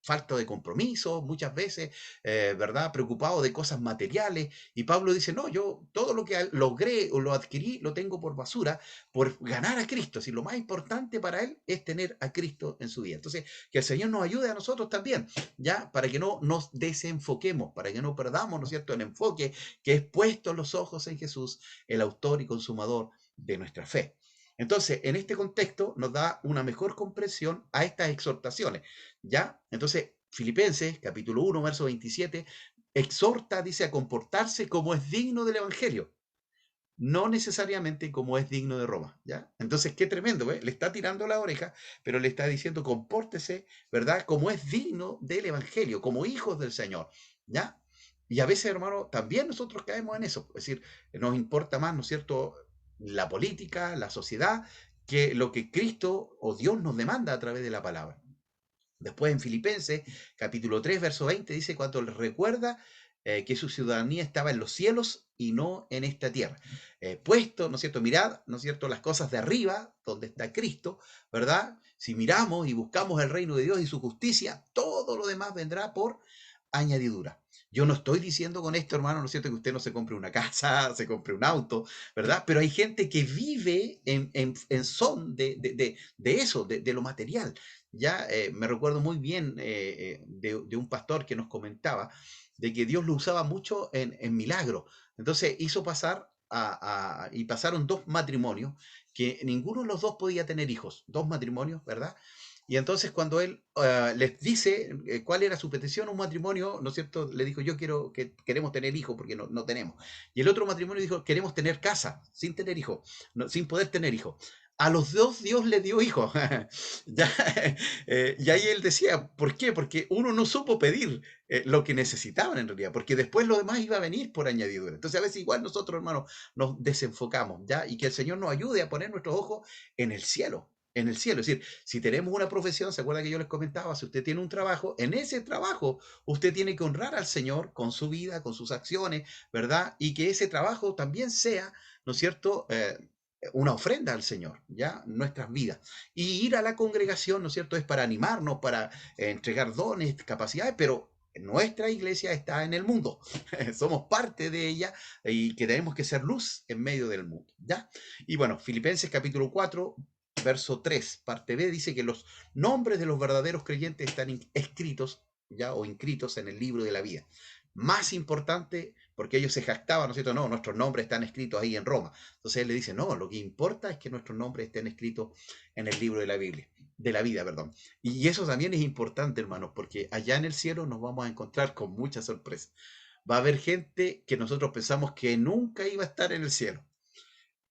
falta de compromiso, muchas veces, ¿verdad? Preocupado de cosas materiales. Y Pablo dice, no, yo todo lo que logré o lo adquirí lo tengo por basura, por ganar a Cristo. Si lo más importante para él es tener a Cristo en su vida. Entonces, que el Señor nos ayude a nosotros también, ¿ya? Para que no nos desenfoquemos, para que no perdamos, ¿no es cierto?, el enfoque que es puesto los ojos en Jesús, el autor y consumador de nuestra fe. Entonces, en este contexto nos da una mejor comprensión a estas exhortaciones, ¿ya? Entonces, Filipenses, capítulo 1, verso 27, exhorta, dice, a comportarse como es digno del Evangelio, no necesariamente como es digno de Roma, ¿ya? Entonces, qué tremendo, ¿eh? Le está tirando la oreja, pero le está diciendo, compórtese, ¿verdad?, como es digno del Evangelio, como hijos del Señor, ¿ya? Y a veces, hermano, también nosotros caemos en eso, es decir, nos importa más, ¿no es cierto?, la política, la sociedad, que lo que Cristo o Dios nos demanda a través de la palabra. Después en Filipenses, capítulo 3, verso 20, dice, cuando les recuerda que su ciudadanía estaba en los cielos y no en esta tierra. Puesto, ¿no es cierto? Mirad, ¿no es cierto?, las cosas de arriba, donde está Cristo, ¿verdad? Si miramos y buscamos el reino de Dios y su justicia, todo lo demás vendrá por añadidura. Yo no estoy diciendo con esto, hermano, ¿no es cierto?, que usted no se compre una casa, se compre un auto, ¿verdad? Pero hay gente que vive en son de eso, de lo material. Ya me recuerdo muy bien de un pastor que nos comentaba de que Dios lo usaba mucho en milagros. Entonces hizo pasar y pasaron dos matrimonios que ninguno de los dos podía tener hijos, dos matrimonios, ¿verdad? Y entonces cuando él les dice cuál era su petición, un matrimonio, ¿no es cierto?, le dijo, queremos tener hijos porque no tenemos. Y el otro matrimonio dijo, queremos tener casa sin tener hijos, sin poder tener hijos. A los dos Dios le dio hijos. Ya, y ahí él decía, ¿por qué? Porque uno no supo pedir lo que necesitaban en realidad, porque después lo demás iba a venir por añadidura. Entonces a veces igual nosotros, hermanos, nos desenfocamos, ¿ya? Y que el Señor nos ayude a poner nuestros ojos en el cielo. En el cielo, es decir, si tenemos una profesión, ¿se acuerda que yo les comentaba? Si usted tiene un trabajo, en ese trabajo usted tiene que honrar al Señor con su vida, con sus acciones, ¿verdad? Y que ese trabajo también sea, ¿no es cierto? Una ofrenda al Señor, ¿ya? Nuestras vidas. Y ir a la congregación, ¿no es cierto? Es para animarnos, para entregar dones, capacidades, pero nuestra iglesia está en el mundo. Somos parte de ella y que tenemos que ser luz en medio del mundo, ¿ya? Y bueno, Filipenses capítulo 4, verso 3, parte B, dice que los nombres de los verdaderos creyentes están escritos, ¿ya? O inscritos en el libro de la vida. Más importante, porque ellos se jactaban, ¿no es cierto? No, nuestros nombres están escritos ahí en Roma. Entonces él le dice, no, lo que importa es que nuestros nombres estén escritos en el libro de la Biblia, de la vida, perdón. Y eso también es importante, hermanos, porque allá en el cielo nos vamos a encontrar con mucha sorpresa. Va a haber gente que nosotros pensamos que nunca iba a estar en el cielo.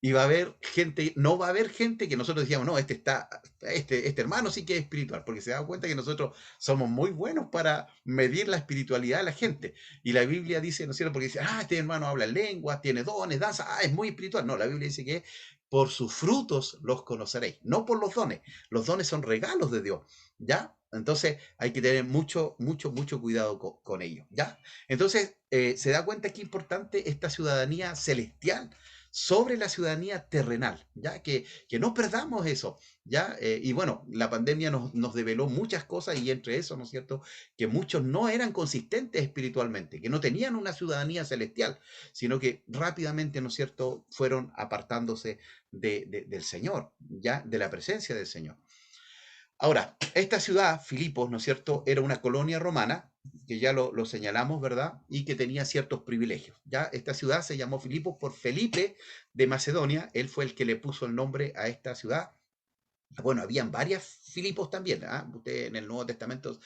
Y va a haber gente, no va a haber gente que nosotros decíamos, no, este hermano sí que es espiritual, porque se da cuenta que nosotros somos muy buenos para medir la espiritualidad de la gente. Y la Biblia dice, ¿no es cierto? Porque dice, este hermano habla en lengua, tiene dones, danza, es muy espiritual. No, la Biblia dice que por sus frutos los conoceréis, no por los dones. Los dones son regalos de Dios, ¿ya? Entonces hay que tener mucho, mucho, mucho cuidado con ello, ¿ya? Entonces se da cuenta que es importante esta ciudadanía celestial sobre la ciudadanía terrenal, ¿ya? Que no perdamos eso, ¿ya? Y bueno, la pandemia nos develó muchas cosas y entre eso, ¿no es cierto? Que muchos no eran consistentes espiritualmente, que no tenían una ciudadanía celestial, sino que rápidamente, ¿no es cierto?, fueron apartándose del Señor, ¿ya? De la presencia del Señor. Ahora, esta ciudad, Filipos, ¿no es cierto?, era una colonia romana, que ya lo señalamos, ¿verdad? Y que tenía ciertos privilegios. Ya esta ciudad se llamó Filipos por Felipe de Macedonia, él fue el que le puso el nombre a esta ciudad. Bueno, habían varias Filipos también. Usted en el Nuevo Testamento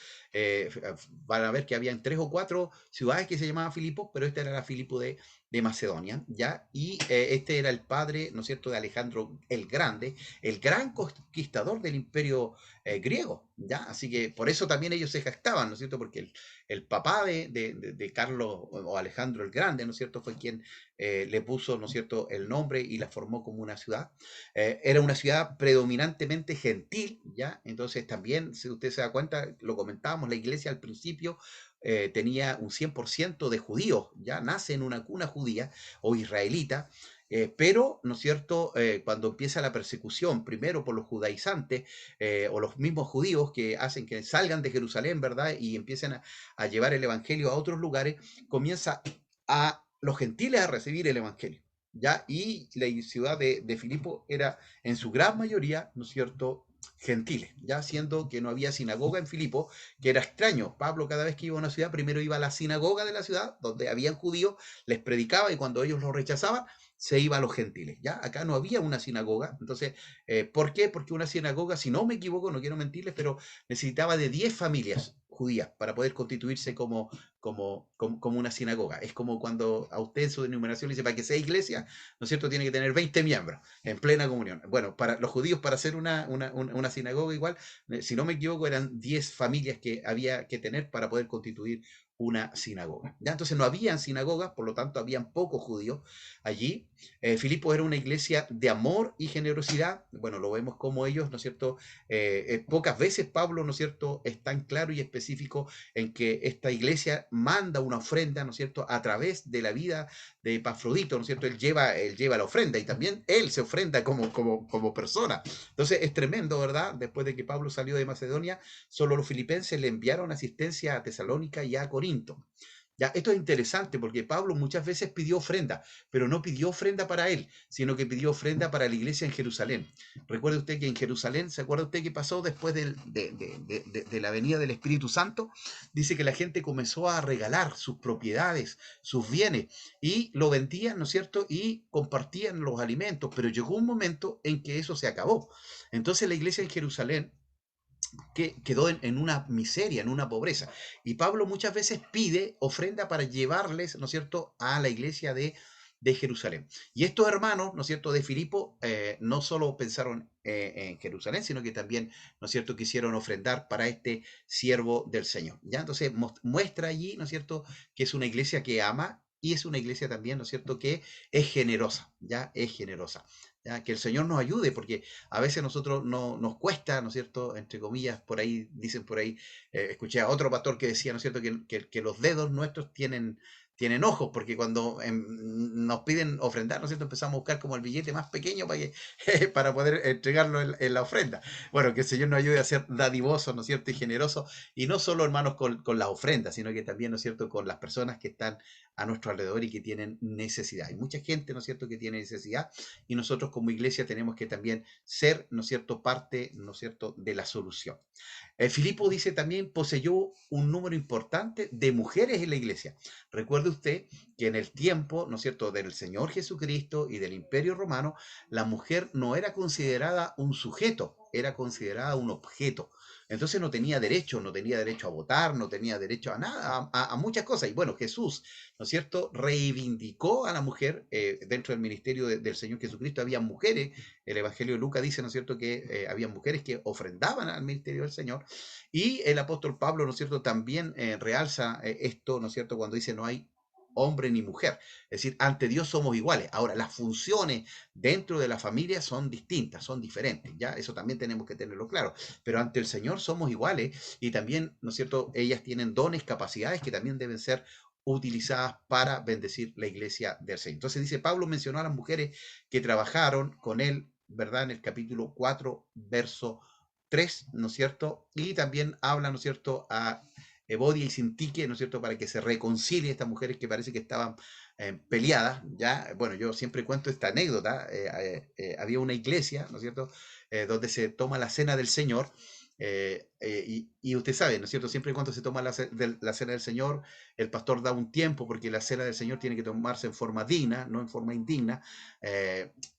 van a ver que habían 3 o 4 ciudades que se llamaban Filipos, pero esta era la Filipo de Macedonia, ¿ya? Y este era el padre, ¿no es cierto?, de Alejandro el Grande, el gran conquistador del imperio griego, ¿ya? Así que por eso también ellos se jactaban, ¿no es cierto?, porque el papá de Carlos o Alejandro el Grande, ¿no es cierto?, fue quien le puso, ¿no es cierto?, el nombre y la formó como una ciudad. Era una ciudad predominantemente gentil, ¿ya? Entonces también, si usted se da cuenta, lo comentábamos, la iglesia al principio tenía un 100% de judíos, ya nace en una cuna judía o israelita, pero, ¿no es cierto?, cuando empieza la persecución, primero por los judaizantes o los mismos judíos que hacen que salgan de Jerusalén, ¿verdad?, y empiecen a llevar el evangelio a otros lugares, comienza a los gentiles a recibir el evangelio, ¿ya? Y la ciudad de Filipo era en su gran mayoría, ¿no es cierto?, gentiles, ya siendo que no había sinagoga en Filipo, que era extraño. Pablo cada vez que iba a una ciudad, primero iba a la sinagoga de la ciudad, donde habían judíos, les predicaba y cuando ellos lo rechazaban, se iba a los gentiles, ¿ya? Acá no había una sinagoga, entonces, ¿por qué? Porque una sinagoga, si no me equivoco, no quiero mentirles, pero necesitaba de 10 familias judías para poder constituirse como una sinagoga. Es como cuando a usted en su enumeración le dice, para que sea iglesia, ¿no es cierto?, tiene que tener 20 miembros en plena comunión. Bueno, para los judíos, para hacer una sinagoga igual, si no me equivoco, eran 10 familias que había que tener para poder constituir una sinagoga, ¿ya? Entonces no habían sinagogas, por lo tanto habían pocos judíos allí. Filipos era una iglesia de amor y generosidad. Bueno, lo vemos como ellos, ¿no es cierto? Pocas veces Pablo, ¿no es cierto?, es tan claro y específico en que esta iglesia manda una ofrenda, ¿no es cierto?, a través de la vida de Epafrodito, ¿no es cierto? Él lleva la ofrenda y también él se ofrenda como persona. Entonces es tremendo, ¿verdad? Después de que Pablo salió de Macedonia, solo los filipenses le enviaron asistencia a Tesalónica y a Corinto. Ya, esto es interesante porque Pablo muchas veces pidió ofrenda, pero no pidió ofrenda para él, sino que pidió ofrenda para la iglesia en Jerusalén. Recuerde usted que en Jerusalén, ¿se acuerda usted qué pasó después de la venida del Espíritu Santo? Dice que la gente comenzó a regalar sus propiedades, sus bienes, y lo vendían, ¿no es cierto? Y compartían los alimentos, pero llegó un momento en que eso se acabó. Entonces la iglesia en Jerusalén que quedó en una miseria, en una pobreza. Y Pablo muchas veces pide ofrenda para llevarles, ¿no es cierto?, a la iglesia de Jerusalén. Y estos hermanos, ¿no es cierto?, de Filipo, no solo pensaron en Jerusalén, sino que también, ¿no es cierto?, quisieron ofrendar para este siervo del Señor. ¿Ya? Entonces muestra allí, ¿no es cierto?, que es una iglesia que ama y es una iglesia también, ¿no es cierto?, que es generosa, ¿ya? Es generosa. ¿Ya? Que el Señor nos ayude, porque a veces nosotros no nos cuesta, ¿no es cierto?, entre comillas, por ahí, dicen por ahí, escuché a otro pastor que decía, ¿no es cierto?, que los dedos nuestros tienen ojos, porque cuando nos piden ofrendar, ¿no es cierto?, empezamos a buscar como el billete más pequeño para poder entregarlo en la ofrenda. Bueno, que el Señor nos ayude a ser dadivosos, ¿no es cierto?, y generosos, y no solo, hermanos, con las ofrendas, sino que también, ¿no es cierto?, con las personas que están a nuestro alrededor y que tienen necesidad. Hay mucha gente, ¿no es cierto?, que tiene necesidad, y nosotros como iglesia tenemos que también ser, ¿no es cierto?, parte, ¿no es cierto?, de la solución. Filipo dice también poseyó un número importante de mujeres en la iglesia. Recuerde usted que en el tiempo, ¿no es cierto?, del Señor Jesucristo y del Imperio Romano, la mujer no era considerada un sujeto, era considerada un objeto. Entonces no tenía derecho a votar, no tenía derecho a nada, a muchas cosas. Y bueno, Jesús, ¿no es cierto?, reivindicó a la mujer dentro del ministerio del Señor Jesucristo. Había mujeres, el Evangelio de Lucas dice, ¿no es cierto?, que había mujeres que ofrendaban al ministerio del Señor. Y el apóstol Pablo, ¿no es cierto?, también realza esto, ¿no es cierto?, cuando dice no hay hombre ni mujer. Es decir, ante Dios somos iguales. Ahora, las funciones dentro de la familia son distintas, son diferentes, ¿ya? Eso también tenemos que tenerlo claro. Pero ante el Señor somos iguales y también, ¿no es cierto?, ellas tienen dones, capacidades que también deben ser utilizadas para bendecir la iglesia del Señor. Entonces dice, Pablo mencionó a las mujeres que trabajaron con él, ¿verdad?, en el capítulo 4, verso 3, ¿no es cierto? Y también habla, ¿no es cierto?, a Evodia y Sintique, ¿no es cierto?, para que se reconcilien estas mujeres que parece que estaban peleadas, ¿ya? Bueno, yo siempre cuento esta anécdota, había una iglesia, ¿no es cierto?, donde se toma la cena del Señor, y usted sabe, ¿no es cierto?, siempre y cuando se toma la cena del Señor, el pastor da un tiempo, porque la cena del Señor tiene que tomarse en forma digna, no en forma indigna,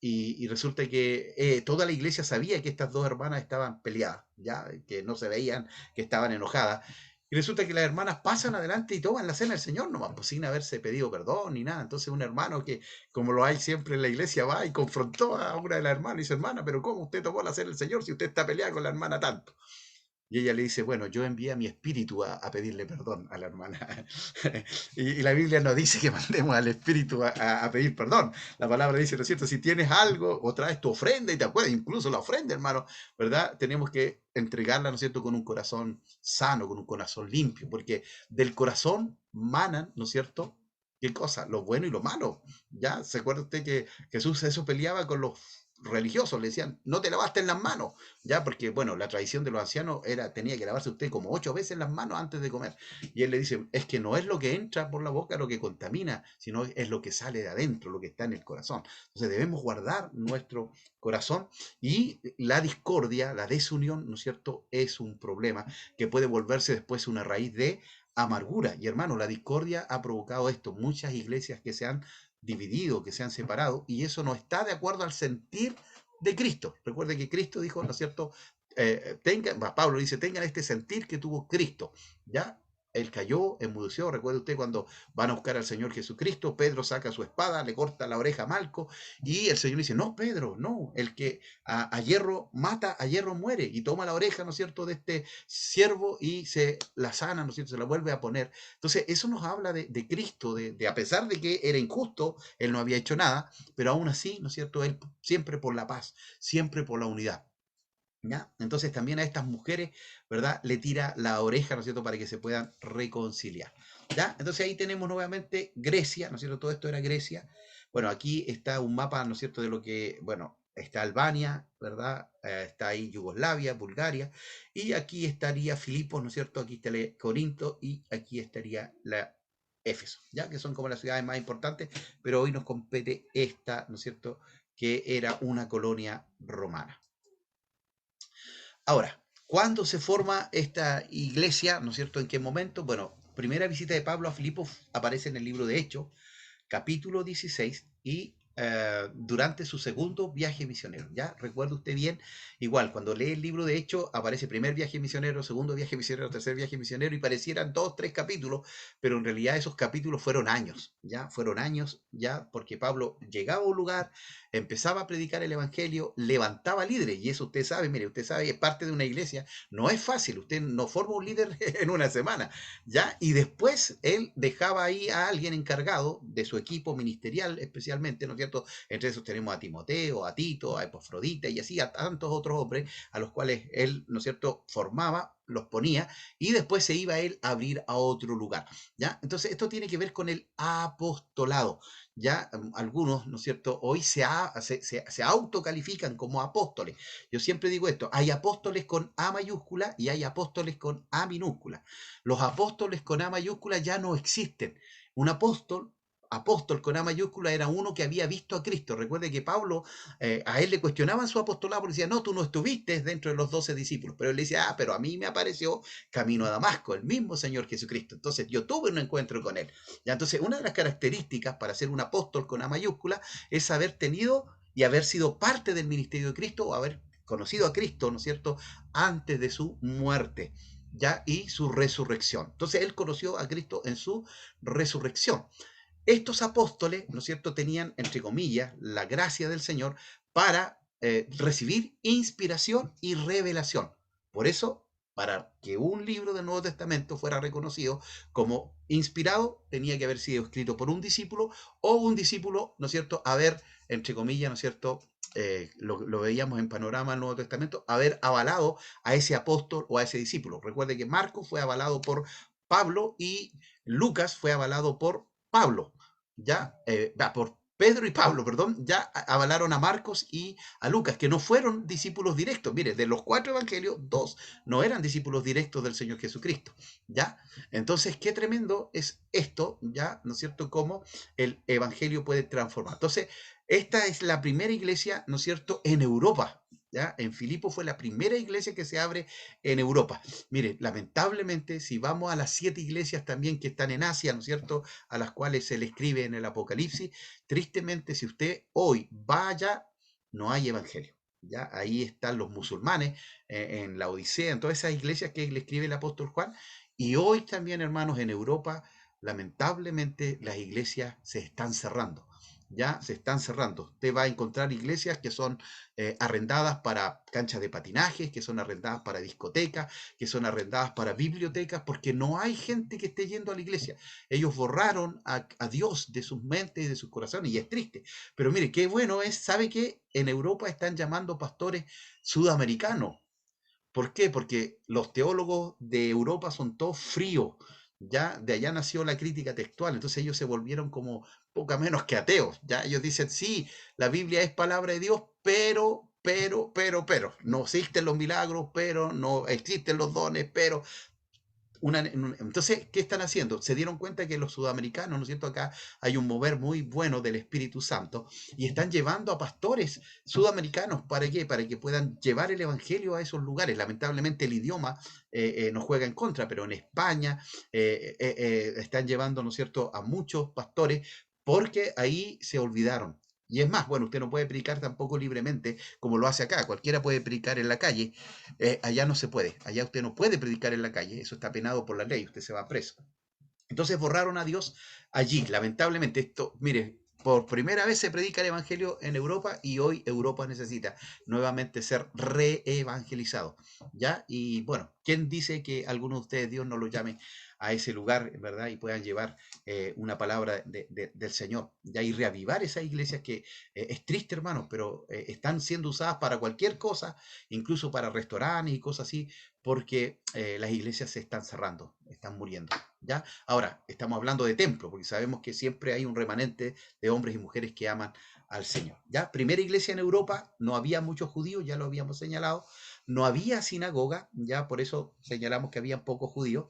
y resulta que toda la iglesia sabía que estas dos hermanas estaban peleadas, ¿ya? Que no se veían, que estaban enojadas. Y resulta que las hermanas pasan adelante y toman la cena del Señor nomás, pues sin haberse pedido perdón ni nada. Entonces un hermano que, como lo hay siempre en la iglesia, va y confrontó a una de las hermanas y dice, hermana, pero ¿cómo usted tomó la cena del Señor si usted está peleada con la hermana tanto? Y ella le dice, bueno, yo envié a mi espíritu a pedirle perdón a la hermana. Y la Biblia no dice que mandemos al espíritu a pedir perdón. La palabra dice, ¿no es cierto? Si tienes algo o traes tu ofrenda y te acuerdas, incluso la ofrenda, hermano, ¿verdad? Tenemos que entregarla, ¿no es cierto?, con un corazón sano, con un corazón limpio, porque del corazón manan, ¿no es cierto?, ¿qué cosa? Lo bueno y lo malo. ¿Ya? ¿Se acuerda usted que Jesús eso peleaba con los religiosos? Le decían, no te lavaste en las manos, ya, porque bueno, la tradición de los ancianos era, tenía que lavarse usted como 8 veces las manos antes de comer. Y él le dice, es que no es lo que entra por la boca lo que contamina, sino es lo que sale de adentro, lo que está en el corazón. Entonces debemos guardar nuestro corazón, y la discordia, la desunión, ¿no es cierto?, es un problema que puede volverse después una raíz de amargura. Y hermano, la discordia ha provocado esto, muchas iglesias que se han dividido, que se han separado, y eso no está de acuerdo al sentir de Cristo. Recuerde que Cristo dijo, ¿no es cierto?, Pablo dice, tengan este sentir que tuvo Cristo, ¿ya? Él cayó, enmudeció. Recuerde usted cuando van a buscar al Señor Jesucristo, Pedro saca su espada, le corta la oreja a Malco, y el Señor dice, no, Pedro, no, el que a hierro mata, a hierro muere, y toma la oreja, ¿no es cierto?, de este siervo y se la sana, ¿no es cierto?, se la vuelve a poner. Entonces, eso nos habla de Cristo, de a pesar de que era injusto, él no había hecho nada, pero aún así, ¿no es cierto?, él siempre por la paz, siempre por la unidad. ¿Ya? Entonces también a estas mujeres, ¿verdad?, le tira la oreja, ¿no es cierto?, para que se puedan reconciliar. ¿Ya? Entonces ahí tenemos nuevamente Grecia, ¿no es cierto? Todo esto era Grecia. Bueno, aquí está un mapa, ¿no es cierto?, de lo que, bueno, está Albania, ¿verdad? Está ahí Yugoslavia, Bulgaria, y aquí estaría Filipos, ¿no es cierto? Aquí está Corinto y aquí estaría la Éfeso, ¿ya? Que son como las ciudades más importantes, pero hoy nos compete esta, ¿no es cierto?, que era una colonia romana. Ahora, ¿cuándo se forma esta iglesia? ¿No es cierto? ¿En qué momento? Bueno, primera visita de Pablo a Filipos aparece en el libro de Hechos, capítulo 16, y durante su segundo viaje misionero. ¿Ya? Recuerda usted bien, igual, cuando lee el libro de Hechos, aparece primer viaje misionero, segundo viaje misionero, tercer viaje misionero, y parecieran 2, 3 capítulos, pero en realidad esos capítulos fueron años, ¿ya? Fueron años, ¿ya? Porque Pablo llegaba a un lugar, empezaba a predicar el evangelio, levantaba líderes, y eso usted sabe, mire, usted sabe, es parte de una iglesia, no es fácil, usted no forma un líder en una semana, ¿ya? Y después él dejaba ahí a alguien encargado de su equipo ministerial, especialmente, ¿no es cierto? Entre esos tenemos a Timoteo, a Tito, a Epafrodita y así a tantos otros hombres a los cuales él, ¿no es cierto?, formaba, los ponía y después se iba él a abrir a otro lugar, ¿ya? Entonces esto tiene que ver con el apostolado, ¿ya? Algunos, ¿no es cierto?, hoy se autocalifican como apóstoles. Yo siempre digo esto, hay apóstoles con A mayúscula y hay apóstoles con A minúscula. Los apóstoles con A mayúscula ya no existen. Un apóstol con A mayúscula era uno que había visto a Cristo. Recuerde que Pablo, a él le cuestionaban su apostolado porque decía, no, tú no estuviste dentro de los 12 discípulos. Pero él le decía, pero a mí me apareció camino a Damasco, el mismo Señor Jesucristo. Entonces yo tuve un encuentro con él. ¿Ya? Entonces una de las características para ser un apóstol con A mayúscula es haber tenido y haber sido parte del ministerio de Cristo o haber conocido a Cristo, ¿no es cierto?, antes de su muerte, ¿ya? Y su resurrección. Entonces él conoció a Cristo en su resurrección. Estos apóstoles, ¿no es cierto?, tenían, entre comillas, la gracia del Señor para recibir inspiración y revelación. Por eso, para que un libro del Nuevo Testamento fuera reconocido como inspirado, tenía que haber sido escrito por un discípulo o un discípulo, ¿no es cierto?, haber, entre comillas, ¿no es cierto?, lo veíamos en Panorama del Nuevo Testamento, haber avalado a ese apóstol o a ese discípulo. Recuerde que Marcos fue avalado por Pablo y Lucas fue avalado por Pablo, ya, por Pedro y Pablo, perdón, ya avalaron a Marcos y a Lucas, que no fueron discípulos directos. Mire, de los 4 evangelios, 2 no eran discípulos directos del Señor Jesucristo, ¿ya? Entonces, qué tremendo es esto, ¿ya? ¿No es cierto? Cómo el evangelio puede transformar. Entonces, esta es la primera iglesia, ¿no es cierto?, en Europa, ¿ya? En Filipo fue la primera iglesia que se abre en Europa. Mire, lamentablemente, si vamos a las 7 iglesias también que están en Asia, ¿no es cierto?, a las cuales se le escribe en el Apocalipsis, tristemente, si usted hoy vaya, no hay evangelio. ¿Ya? Ahí están los musulmanes, en la Odisea, en todas esas iglesias que le escribe el apóstol Juan. Y hoy también, hermanos, en Europa, lamentablemente, las iglesias se están cerrando. Ya se están cerrando. Usted va a encontrar iglesias que son arrendadas para canchas de patinaje, que son arrendadas para discotecas, que son arrendadas para bibliotecas, porque no hay gente que esté yendo a la iglesia. Ellos borraron a Dios de sus mentes y de sus corazones, y es triste. Pero mire, qué bueno es, ¿sabe qué? En Europa están llamando pastores sudamericanos. ¿Por qué? Porque los teólogos de Europa son todos fríos. Ya de allá nació la crítica textual, entonces ellos se volvieron como poco menos que ateos. Ya ellos dicen, sí, la Biblia es palabra de Dios, pero, no existen los milagros, pero no existen los dones, pero entonces, ¿qué están haciendo? Se dieron cuenta que los sudamericanos, ¿no es cierto? Acá hay un mover muy bueno del Espíritu Santo y están llevando a pastores sudamericanos. ¿Para qué? Para que puedan llevar el Evangelio a esos lugares. Lamentablemente el idioma nos juega en contra, pero en España están llevando, ¿no es cierto?, a muchos pastores porque ahí se olvidaron. Y es más, bueno, usted no puede predicar tampoco libremente como lo hace acá. Cualquiera puede predicar en la calle. Allá no se puede. Allá usted no puede predicar en la calle. Eso está penado por la ley. Usted se va preso. Entonces borraron a Dios allí. Lamentablemente, esto, mire, por primera vez se predica el Evangelio en Europa y hoy Europa necesita nuevamente ser reevangelizado. ¿Ya? Y bueno, ¿quién dice que alguno de ustedes Dios no lo llame a ese lugar, ¿verdad? Y puedan llevar una palabra del Señor, ¿ya? Y reavivar esas iglesias que es triste, hermano, pero están siendo usadas para cualquier cosa, incluso para restaurantes y cosas así, porque las iglesias se están cerrando, están muriendo. ¿Ya? Ahora, estamos hablando de templo, porque sabemos que siempre hay un remanente de hombres y mujeres que aman al Señor. ¿Ya? Primera iglesia en Europa, no había muchos judíos, ya lo habíamos señalado, no había sinagoga, ya por eso señalamos que había pocos judíos.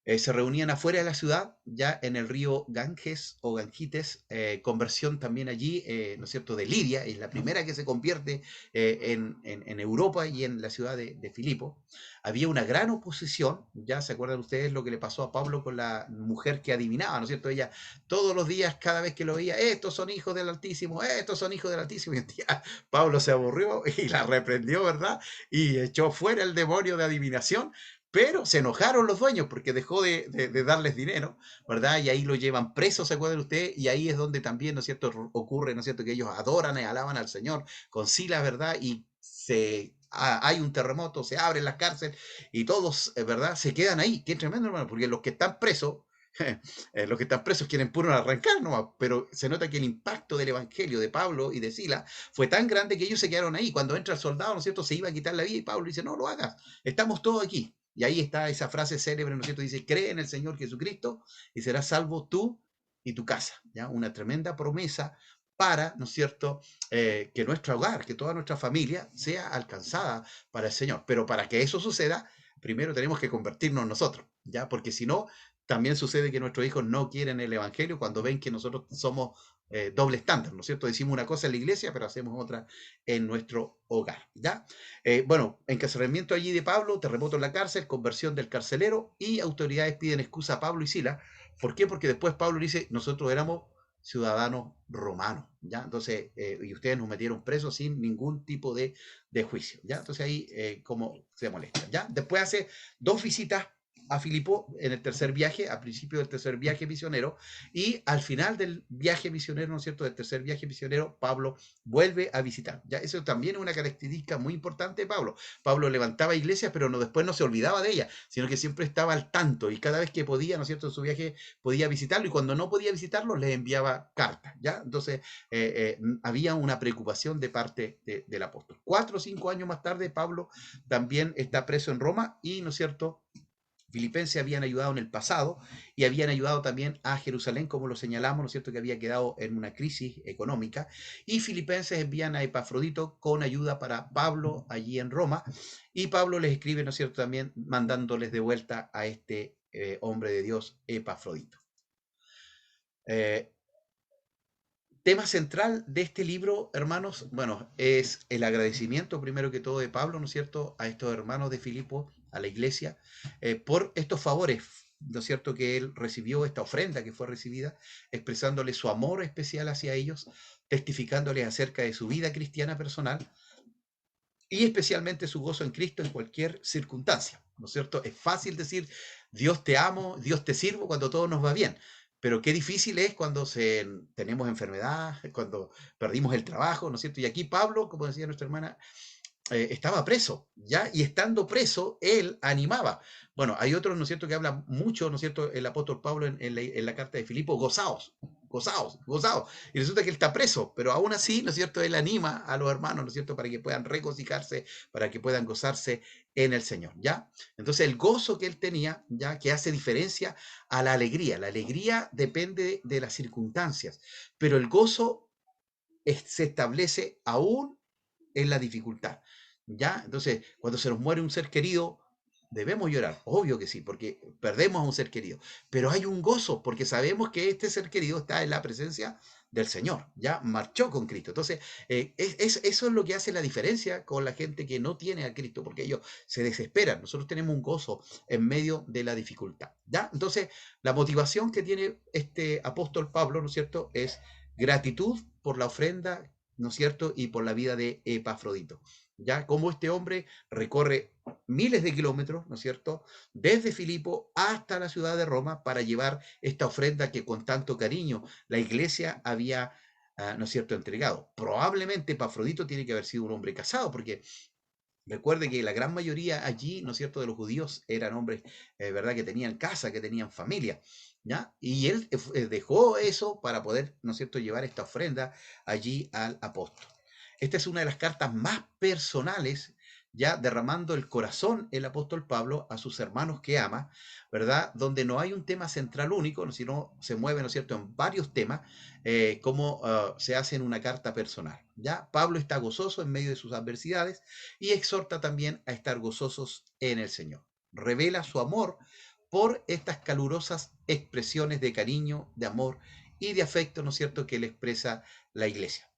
Se reunían afuera de la ciudad, ya en el río Ganges o Gangites, conversión también allí, ¿no es cierto?, de Lidia, es la primera que se convierte en Europa y en la ciudad de Filipo. Había una gran oposición, ya se acuerdan ustedes lo que le pasó a Pablo con la mujer que adivinaba, ¿no es cierto? Ella todos los días, cada vez que lo veía, estos son hijos del Altísimo, estos son hijos del Altísimo, y un día Pablo se aburrió y la reprendió, ¿verdad? Y echó fuera el demonio de adivinación, pero se enojaron los dueños porque dejó de darles dinero, ¿verdad? Y ahí lo llevan preso, ¿se acuerdan ustedes? Y ahí es donde también, ¿no es cierto?, ocurre, ¿no es cierto?, que ellos adoran y alaban al Señor con Silas, ¿verdad? Y hay un terremoto, se abren las cárceles y todos, ¿verdad?, se quedan ahí. Qué tremendo, hermano, porque los que están presos, los que están presos quieren puro arrancar nomás, pero se nota que el impacto del evangelio de Pablo y de Silas fue tan grande que ellos se quedaron ahí. Cuando entra el soldado, ¿no es cierto?, se iba a quitar la vida y Pablo dice, no lo hagas, estamos todos aquí. Y ahí está esa frase célebre, ¿no es cierto? Dice, cree en el Señor Jesucristo y serás salvo tú y tu casa. ¿Ya? Una tremenda promesa para, ¿no es cierto?, que nuestro hogar, que toda nuestra familia sea alcanzada para el Señor. Pero para que eso suceda, primero tenemos que convertirnos nosotros, ¿ya? Porque si no, también sucede que nuestros hijos no quieren el Evangelio cuando ven que nosotros somos doble estándar, ¿no es cierto? Decimos una cosa en la iglesia, pero hacemos otra en nuestro hogar, ¿ya? Bueno, encarcelamiento allí de Pablo, terremoto en la cárcel, conversión del carcelero y autoridades piden excusa a Pablo y Silas. ¿Por qué? Porque después Pablo dice, nosotros éramos ciudadanos romanos, ¿ya? Entonces, y ustedes nos metieron presos sin ningún tipo de juicio, ¿ya? Entonces ahí, como se molesta, ¿ya? Después hace 2 visitas a Filipo en el tercer viaje, al principio del tercer viaje misionero, y al final del viaje misionero, ¿no es cierto?, del tercer viaje misionero, Pablo vuelve a visitar. Ya, eso también es una característica muy importante de Pablo. Pablo levantaba iglesias, pero después no se olvidaba de ellas, sino que siempre estaba al tanto, y cada vez que podía, ¿no es cierto?, en su viaje podía visitarlo, y cuando no podía visitarlo, les enviaba cartas, ¿ya? Entonces, había una preocupación de parte del apóstol. 4 o 5 años más tarde, Pablo también está preso en Roma, y, ¿no es cierto?, Filipenses habían ayudado en el pasado y habían ayudado también a Jerusalén, como lo señalamos, ¿no es cierto?, que había quedado en una crisis económica. Y Filipenses envían a Epafrodito con ayuda para Pablo allí en Roma. Y Pablo les escribe, ¿no es cierto?, también mandándoles de vuelta a este hombre de Dios, Epafrodito. Tema central de este libro, hermanos, bueno, es el agradecimiento primero que todo de Pablo, ¿no es cierto?, a estos hermanos de Filipo, a la iglesia, por estos favores, ¿no es cierto?, que él recibió, esta ofrenda que fue recibida, expresándole su amor especial hacia ellos, testificándoles acerca de su vida cristiana personal y especialmente su gozo en Cristo en cualquier circunstancia, ¿no es cierto? Es fácil decir, Dios te amo, Dios te sirvo cuando todo nos va bien, pero qué difícil es cuando tenemos enfermedad, cuando perdimos el trabajo, ¿no es cierto? Y aquí Pablo, como decía nuestra hermana, estaba preso, ¿ya? Y estando preso, él animaba. Bueno, hay otros, ¿no es cierto?, que hablan mucho, ¿no es cierto?, el apóstol Pablo en la carta de Filipo, gozaos, gozaos, gozaos. Y resulta que él está preso, pero aún así, ¿no es cierto?, él anima a los hermanos, ¿no es cierto?, para que puedan regocijarse, para que puedan gozarse en el Señor, ¿ya? Entonces, el gozo que él tenía, ¿ya?, que hace diferencia a la alegría. La alegría depende de las circunstancias, pero el gozo se establece aún en la dificultad, ¿ya? Entonces, cuando se nos muere un ser querido, debemos llorar, obvio que sí, porque perdemos a un ser querido, pero hay un gozo, porque sabemos que este ser querido está en la presencia del Señor, ya marchó con Cristo. Entonces, eso es lo que hace la diferencia con la gente que no tiene a Cristo, porque ellos se desesperan. Nosotros tenemos un gozo en medio de la dificultad, ¿ya? Entonces, la motivación que tiene este apóstol Pablo, ¿no es cierto?, es gratitud por la ofrenda, ¿no es cierto?, y por la vida de Epafrodito. Ya como este hombre recorre miles de kilómetros, ¿no es cierto?, desde Filipo hasta la ciudad de Roma para llevar esta ofrenda que con tanto cariño la iglesia había, ¿no es cierto?, entregado. Probablemente Epafrodito tiene que haber sido un hombre casado, porque recuerde que la gran mayoría allí, ¿no es cierto?, de los judíos eran hombres, ¿verdad?, que tenían casa, que tenían familia, ¿ya? Y él dejó eso para poder, ¿no es cierto?, llevar esta ofrenda allí al apóstol. Esta es una de las cartas más personales, ya derramando el corazón el apóstol Pablo a sus hermanos que ama, ¿verdad? Donde no hay un tema central único, sino se mueve, ¿no es cierto?, en varios temas, como se hace en una carta personal, ¿ya? Pablo está gozoso en medio de sus adversidades y exhorta también a estar gozosos en el Señor. Revela su amor por estas calurosas expresiones de cariño, de amor y de afecto, ¿no es cierto?, que le expresa la iglesia.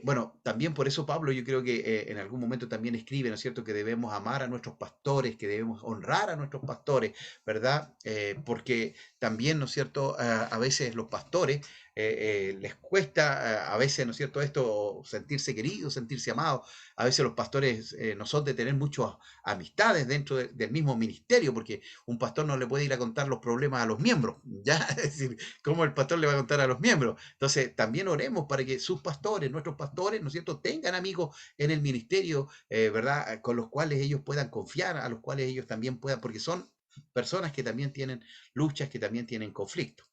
Bueno, también por eso Pablo, yo creo que en algún momento también escribe, ¿no es cierto?, que debemos amar a nuestros pastores, que debemos honrar a nuestros pastores, ¿verdad? Porque también, ¿no es cierto?, a veces los pastores les cuesta, a veces, ¿no es cierto?, esto, sentirse queridos, sentirse amados. A veces los pastores no son de tener muchas amistades dentro del mismo ministerio, porque un pastor no le puede ir a contar los problemas a los miembros, ¿ya? Es decir, ¿cómo el pastor le va a contar a los miembros? Entonces, también oremos para que sus pastores, nuestros pastores, ¿no es cierto?, tengan amigos en el ministerio, ¿verdad?, con los cuales ellos puedan confiar, a los cuales ellos también puedan, porque son personas que también tienen luchas, que también tienen conflictos.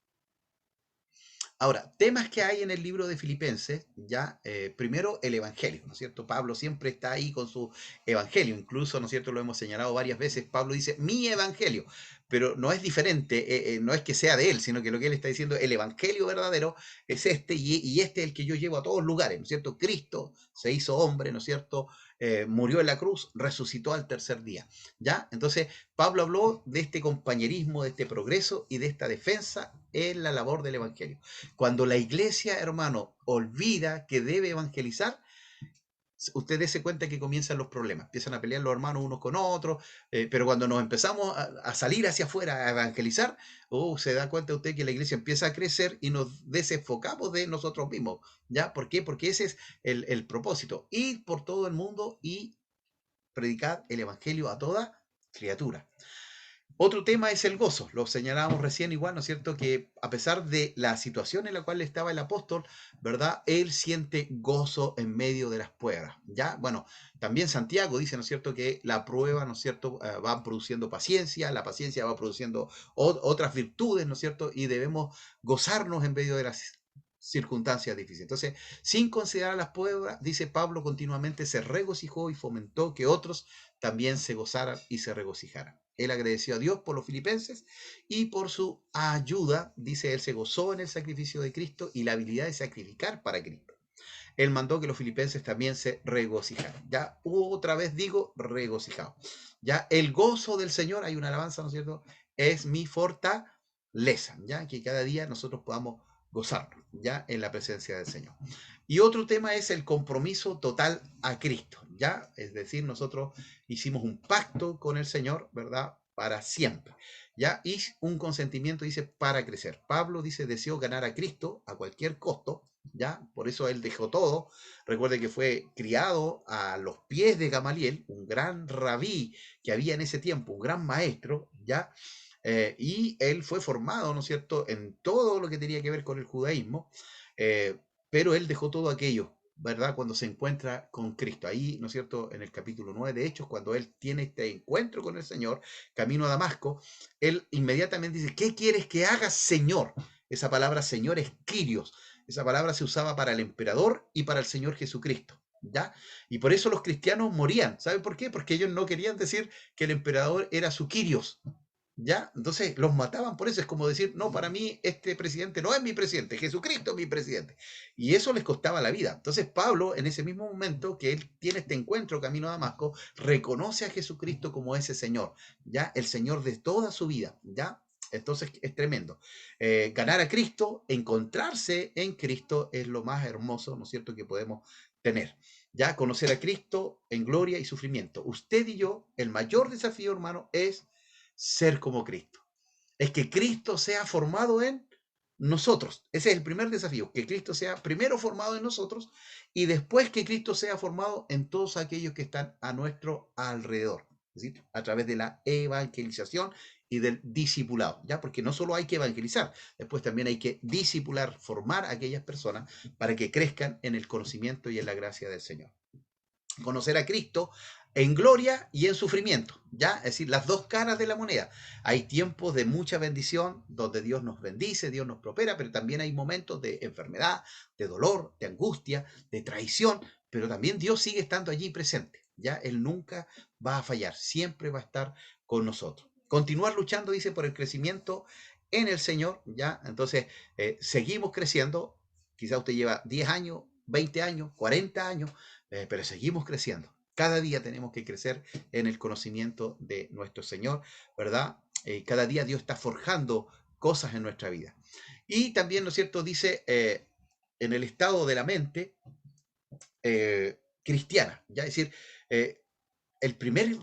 Ahora, temas que hay en el libro de Filipenses, ya, primero el Evangelio, ¿no es cierto? Pablo siempre está ahí con su Evangelio, incluso, ¿no es cierto? Lo hemos señalado varias veces, Pablo dice, mi Evangelio, pero no es diferente, no es que sea de él, sino que lo que él está diciendo, el Evangelio verdadero es este, y este es el que yo llevo a todos lugares, ¿no es cierto? Cristo se hizo hombre, ¿no es cierto? Murió en la cruz, resucitó al tercer día, ¿ya? Entonces, Pablo habló de este compañerismo, de este progreso y de esta defensa en la labor del Evangelio. Cuando la iglesia, hermano, olvida que debe evangelizar, ustedes se cuenta que comienzan los problemas, empiezan a pelear los hermanos unos con otros, pero cuando nos empezamos a salir hacia afuera a evangelizar, se da cuenta usted que la iglesia empieza a crecer y nos desenfocamos de nosotros mismos, ¿ya? ¿Por qué? Porque ese es el propósito, ir por todo el mundo y predicar el evangelio a toda criatura. Otro tema es el gozo, lo señalábamos recién igual, ¿no es cierto? Que a pesar de la situación en la cual estaba el apóstol, ¿verdad? Él siente gozo en medio de las pruebas, ¿ya? Bueno, también Santiago dice, ¿no es cierto? Que la prueba, ¿no es cierto? Va produciendo paciencia, la paciencia va produciendo otras virtudes, ¿no es cierto? Y debemos gozarnos en medio de las circunstancias difíciles. Entonces, sin considerar las pruebas, dice Pablo continuamente, se regocijó y fomentó que otros también se gozaran y se regocijaran. Él agradeció a Dios por los filipenses y por su ayuda, dice él, se gozó en el sacrificio de Cristo y la habilidad de sacrificar para Cristo. Él mandó que los filipenses también se regocijaran. Ya otra vez digo regocijado. Ya el gozo del Señor, hay una alabanza, ¿no es cierto? Es mi fortaleza, ya que cada día nosotros podamos gozarnos, ya en la presencia del Señor. Y otro tema es el compromiso total a Cristo, ya, es decir, nosotros hicimos un pacto con el Señor, ¿verdad? Para siempre, ya, y un consentimiento, dice, para crecer. Pablo dice, deseó ganar a Cristo a cualquier costo, ya, por eso él dejó todo. Recuerde que fue criado a los pies de Gamaliel, un gran rabí que había en ese tiempo, un gran maestro, ya, y él fue formado, ¿no es cierto?, en todo lo que tenía que ver con el judaísmo, pero él dejó todo aquello, ¿verdad?, cuando se encuentra con Cristo. Ahí, ¿no es cierto?, en el capítulo 9 de Hechos, cuando él tiene este encuentro con el Señor, camino a Damasco, él inmediatamente dice, ¿qué quieres que haga, Señor? Esa palabra Señor es Kyrios. Esa palabra se usaba para el emperador y para el Señor Jesucristo, ¿ya? Y por eso los cristianos morían. ¿Saben por qué? Porque ellos no querían decir que el emperador era su Kyrios, ¿ya? Entonces los mataban por eso. Es como decir, no, para mí este presidente no es mi presidente, Jesucristo es mi presidente. Y eso les costaba la vida. Entonces Pablo, en ese mismo momento que él tiene este encuentro camino a Damasco, reconoce a Jesucristo como ese Señor, ¿ya? El Señor de toda su vida, ¿ya? Entonces es tremendo. Ganar a Cristo, encontrarse en Cristo es lo más hermoso, ¿no es cierto?, que podemos tener. Ya conocer a Cristo en gloria y sufrimiento. Usted y yo, el mayor desafío, hermano, es ser como Cristo. Es que Cristo sea formado en nosotros. Ese es el primer desafío, que Cristo sea primero formado en nosotros y después que Cristo sea formado en todos aquellos que están a nuestro alrededor. Es decir, a través de la evangelización y del discipulado, ¿ya? Porque no solo hay que evangelizar, después también hay que discipular, formar a aquellas personas para que crezcan en el conocimiento y en la gracia del Señor. Conocer a Cristo en gloria y en sufrimiento, ¿ya? Es decir, las dos caras de la moneda. Hay tiempos de mucha bendición donde Dios nos bendice, Dios nos prospera, pero también hay momentos de enfermedad, de dolor, de angustia, de traición, pero también Dios sigue estando allí presente, ¿ya? Él nunca va a fallar, siempre va a estar con nosotros. Continuar luchando, dice, por el crecimiento en el Señor, ¿ya? Entonces, seguimos creciendo, quizá usted lleva 10 años, 20 años, 40 años, pero seguimos creciendo. Cada día tenemos que crecer en el conocimiento de nuestro Señor, ¿verdad? Cada día Dios está forjando cosas en nuestra vida. Y también, ¿no es cierto?, dice en el estado de la mente cristiana, ya es decir, el primer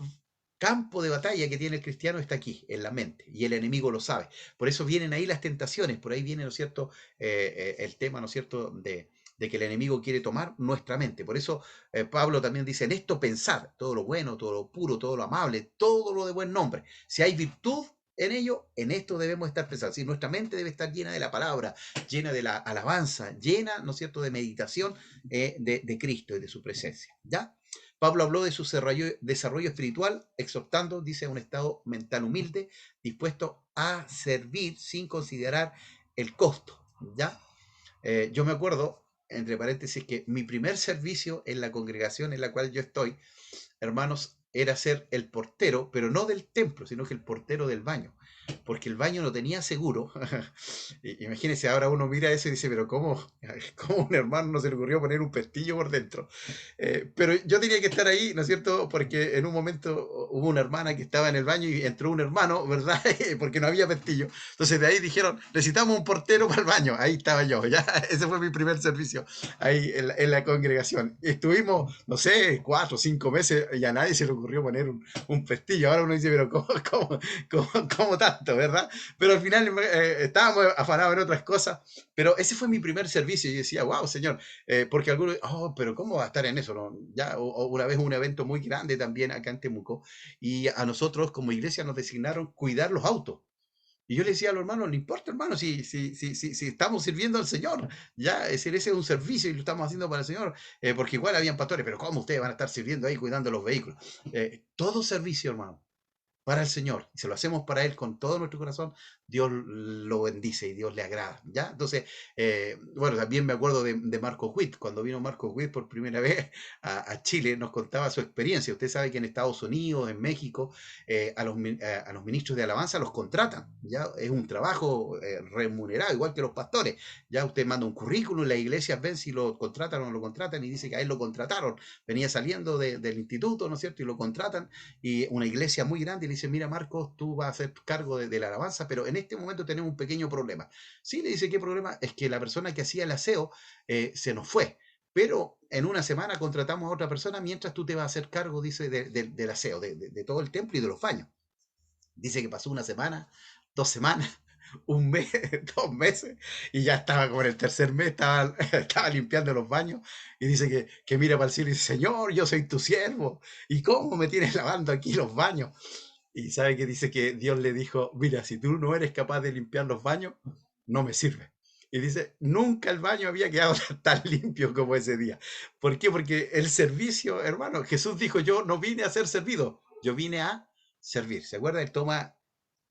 campo de batalla que tiene el cristiano está aquí, en la mente, y el enemigo lo sabe. Por eso vienen ahí las tentaciones, por ahí viene, ¿no es cierto?, el tema, ¿no es cierto?, de que el enemigo quiere tomar nuestra mente. Por eso Pablo también dice, en esto pensad, todo lo bueno, todo lo puro, todo lo amable, todo lo de buen nombre. Si hay virtud en ello, en esto debemos estar pensando. Si nuestra mente debe estar llena de la palabra, llena de la alabanza, llena, ¿no es cierto?, de meditación de Cristo y de su presencia, ¿ya? Pablo habló de su desarrollo espiritual, exhortando, dice, a un estado mental humilde, dispuesto a servir sin considerar el costo, ¿ya? Yo me acuerdo, entre paréntesis, que mi primer servicio en la congregación en la cual yo estoy, hermanos, era ser el portero, pero no del templo, sino que el portero del baño, porque el baño no tenía seguro. Imagínense, ahora uno mira eso y dice, pero ¿cómo un hermano no se le ocurrió poner un pestillo por dentro? Pero yo tenía que estar ahí, ¿no es cierto? Porque en un momento hubo una hermana que estaba en el baño y entró un hermano, ¿verdad? Porque no había pestillo. Entonces de ahí dijeron, necesitamos un portero para el baño. Ahí estaba yo, ya. Ese fue mi primer servicio ahí en la congregación. Estuvimos, no sé, 4 o 5 meses y a nadie se le ocurrió poner un pestillo. Ahora uno dice, pero ¿cómo tanto, verdad? Pero al final estábamos afanados en otras cosas. Pero ese fue mi primer servicio y yo decía, wow, Señor, porque algunos, oh, pero ¿cómo va a estar en eso? ¿No? Ya, o una vez un evento muy grande también acá en Temuco y a nosotros como iglesia nos designaron cuidar los autos. Y yo le decía a los hermanos, no importa, hermano, si estamos sirviendo al Señor, ya, ese es un servicio y lo estamos haciendo para el Señor, porque igual habían pastores, pero ¿cómo ustedes van a estar sirviendo ahí cuidando los vehículos? Todo servicio, hermano, para el Señor, y se lo hacemos para Él con todo nuestro corazón, Dios lo bendice y Dios le agrada, ¿ya? Entonces, bueno, también me acuerdo de Marco Witt, cuando vino Marco Witt por primera vez a Chile, nos contaba su experiencia. Usted sabe que en Estados Unidos, en México, a los ministros de alabanza los contratan, ¿ya? Es un trabajo remunerado, igual que los pastores, ya usted manda un currículum, las iglesias ven si lo contratan o no lo contratan y dice que a él lo contrataron, venía saliendo del instituto, ¿no es cierto? Y lo contratan, y una iglesia muy grande, y le dice, mira Marcos, tú vas a hacer cargo de la alabanza, pero en este momento tenemos un pequeño problema. Sí, le dice, ¿qué problema? Es que la persona que hacía el aseo se nos fue, pero en una semana contratamos a otra persona mientras tú te vas a hacer cargo, dice, del aseo, de todo el templo y de los baños. Dice que pasó una semana, 2 semanas, un mes, 2 meses, y ya estaba como en el tercer mes, estaba limpiando los baños, y dice que mira para el cielo y dice, Señor, yo soy tu siervo, ¿y cómo me tienes lavando aquí los baños? Y sabe que dice que Dios le dijo, mira, si tú no eres capaz de limpiar los baños, no me sirve. Y dice, nunca el baño había quedado tan limpio como ese día. ¿Por qué? Porque el servicio, hermano, Jesús dijo, yo no vine a ser servido, yo vine a servir. ¿Se acuerda? Él toma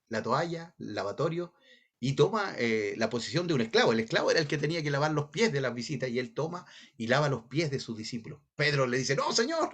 la toalla, el lavatorio, y toma la posición de un esclavo. El esclavo era el que tenía que lavar los pies de las visitas, y él toma y lava los pies de sus discípulos. Pedro le dice, no, Señor,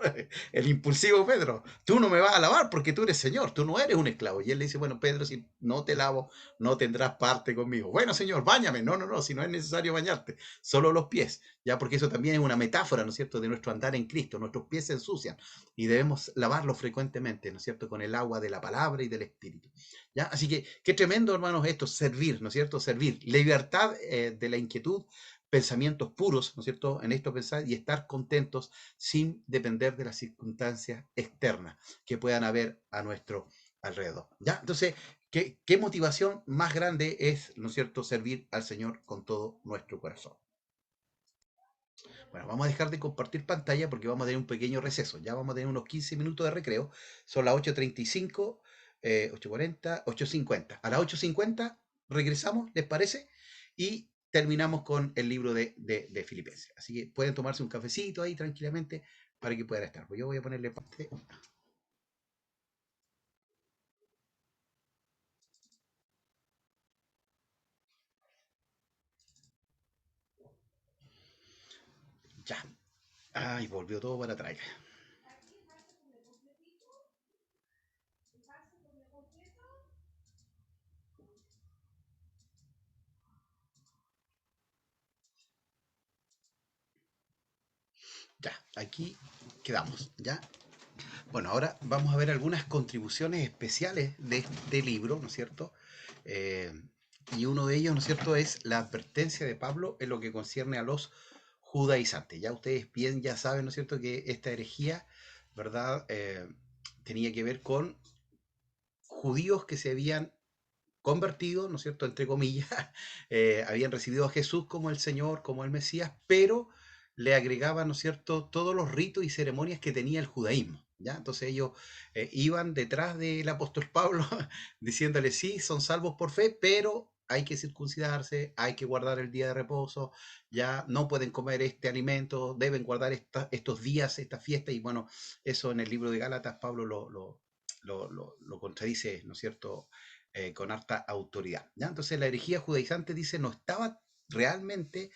el impulsivo Pedro, tú no me vas a lavar porque tú eres Señor, tú no eres un esclavo. Y él le dice, bueno, Pedro, si no te lavo, no tendrás parte conmigo. Bueno, Señor, báñame. No, no, no, si no es necesario bañarte, solo los pies, ya, porque eso también es una metáfora, ¿no es cierto?, de nuestro andar en Cristo. Nuestros pies se ensucian y debemos lavarlos frecuentemente, ¿no es cierto?, con el agua de la palabra y del Espíritu. ¿Ya? Así que qué tremendo, hermanos, esto, servir, ¿no es cierto? Servir, libertad de la inquietud, pensamientos puros, ¿no es cierto? En esto pensar y estar contentos sin depender de las circunstancias externas que puedan haber a nuestro alrededor. ¿Ya? Entonces, ¿qué motivación más grande es, ¿no es cierto?, servir al Señor con todo nuestro corazón. Bueno, vamos a dejar de compartir pantalla porque vamos a tener un pequeño receso. Ya vamos a tener unos 15 minutos de recreo. Son las 8:35, 8:40, 8:50. A las 8:50 regresamos, ¿les parece? Y terminamos con el libro de Filipenses. Así que pueden tomarse un cafecito ahí tranquilamente para que puedan estar. Pues yo voy a ponerle parte. Ya. Ay, volvió todo para atrás. Ya, aquí quedamos, ¿ya? Bueno, ahora vamos a ver algunas contribuciones especiales de este libro, ¿no es cierto? Eh, y uno de ellos, ¿no es cierto?, es la advertencia de Pablo en lo que concierne a los judaizantes. Ya ustedes bien ya saben, ¿no es cierto?, que esta herejía, ¿verdad?, tenía que ver con judíos que se habían convertido, ¿no es cierto?, entre comillas, habían recibido a Jesús como el Señor, como el Mesías, pero le agregaban, ¿no es cierto?, todos los ritos y ceremonias que tenía el judaísmo, ¿ya? Entonces ellos iban detrás del apóstol Pablo diciéndole, sí, son salvos por fe, pero hay que circuncidarse, hay que guardar el día de reposo, ya no pueden comer este alimento, deben guardar estos días, esta fiesta, y bueno, eso en el libro de Gálatas Pablo lo contradice, ¿no es cierto?, con harta autoridad, ¿ya? Entonces la herejía judaizante dice no estaba realmente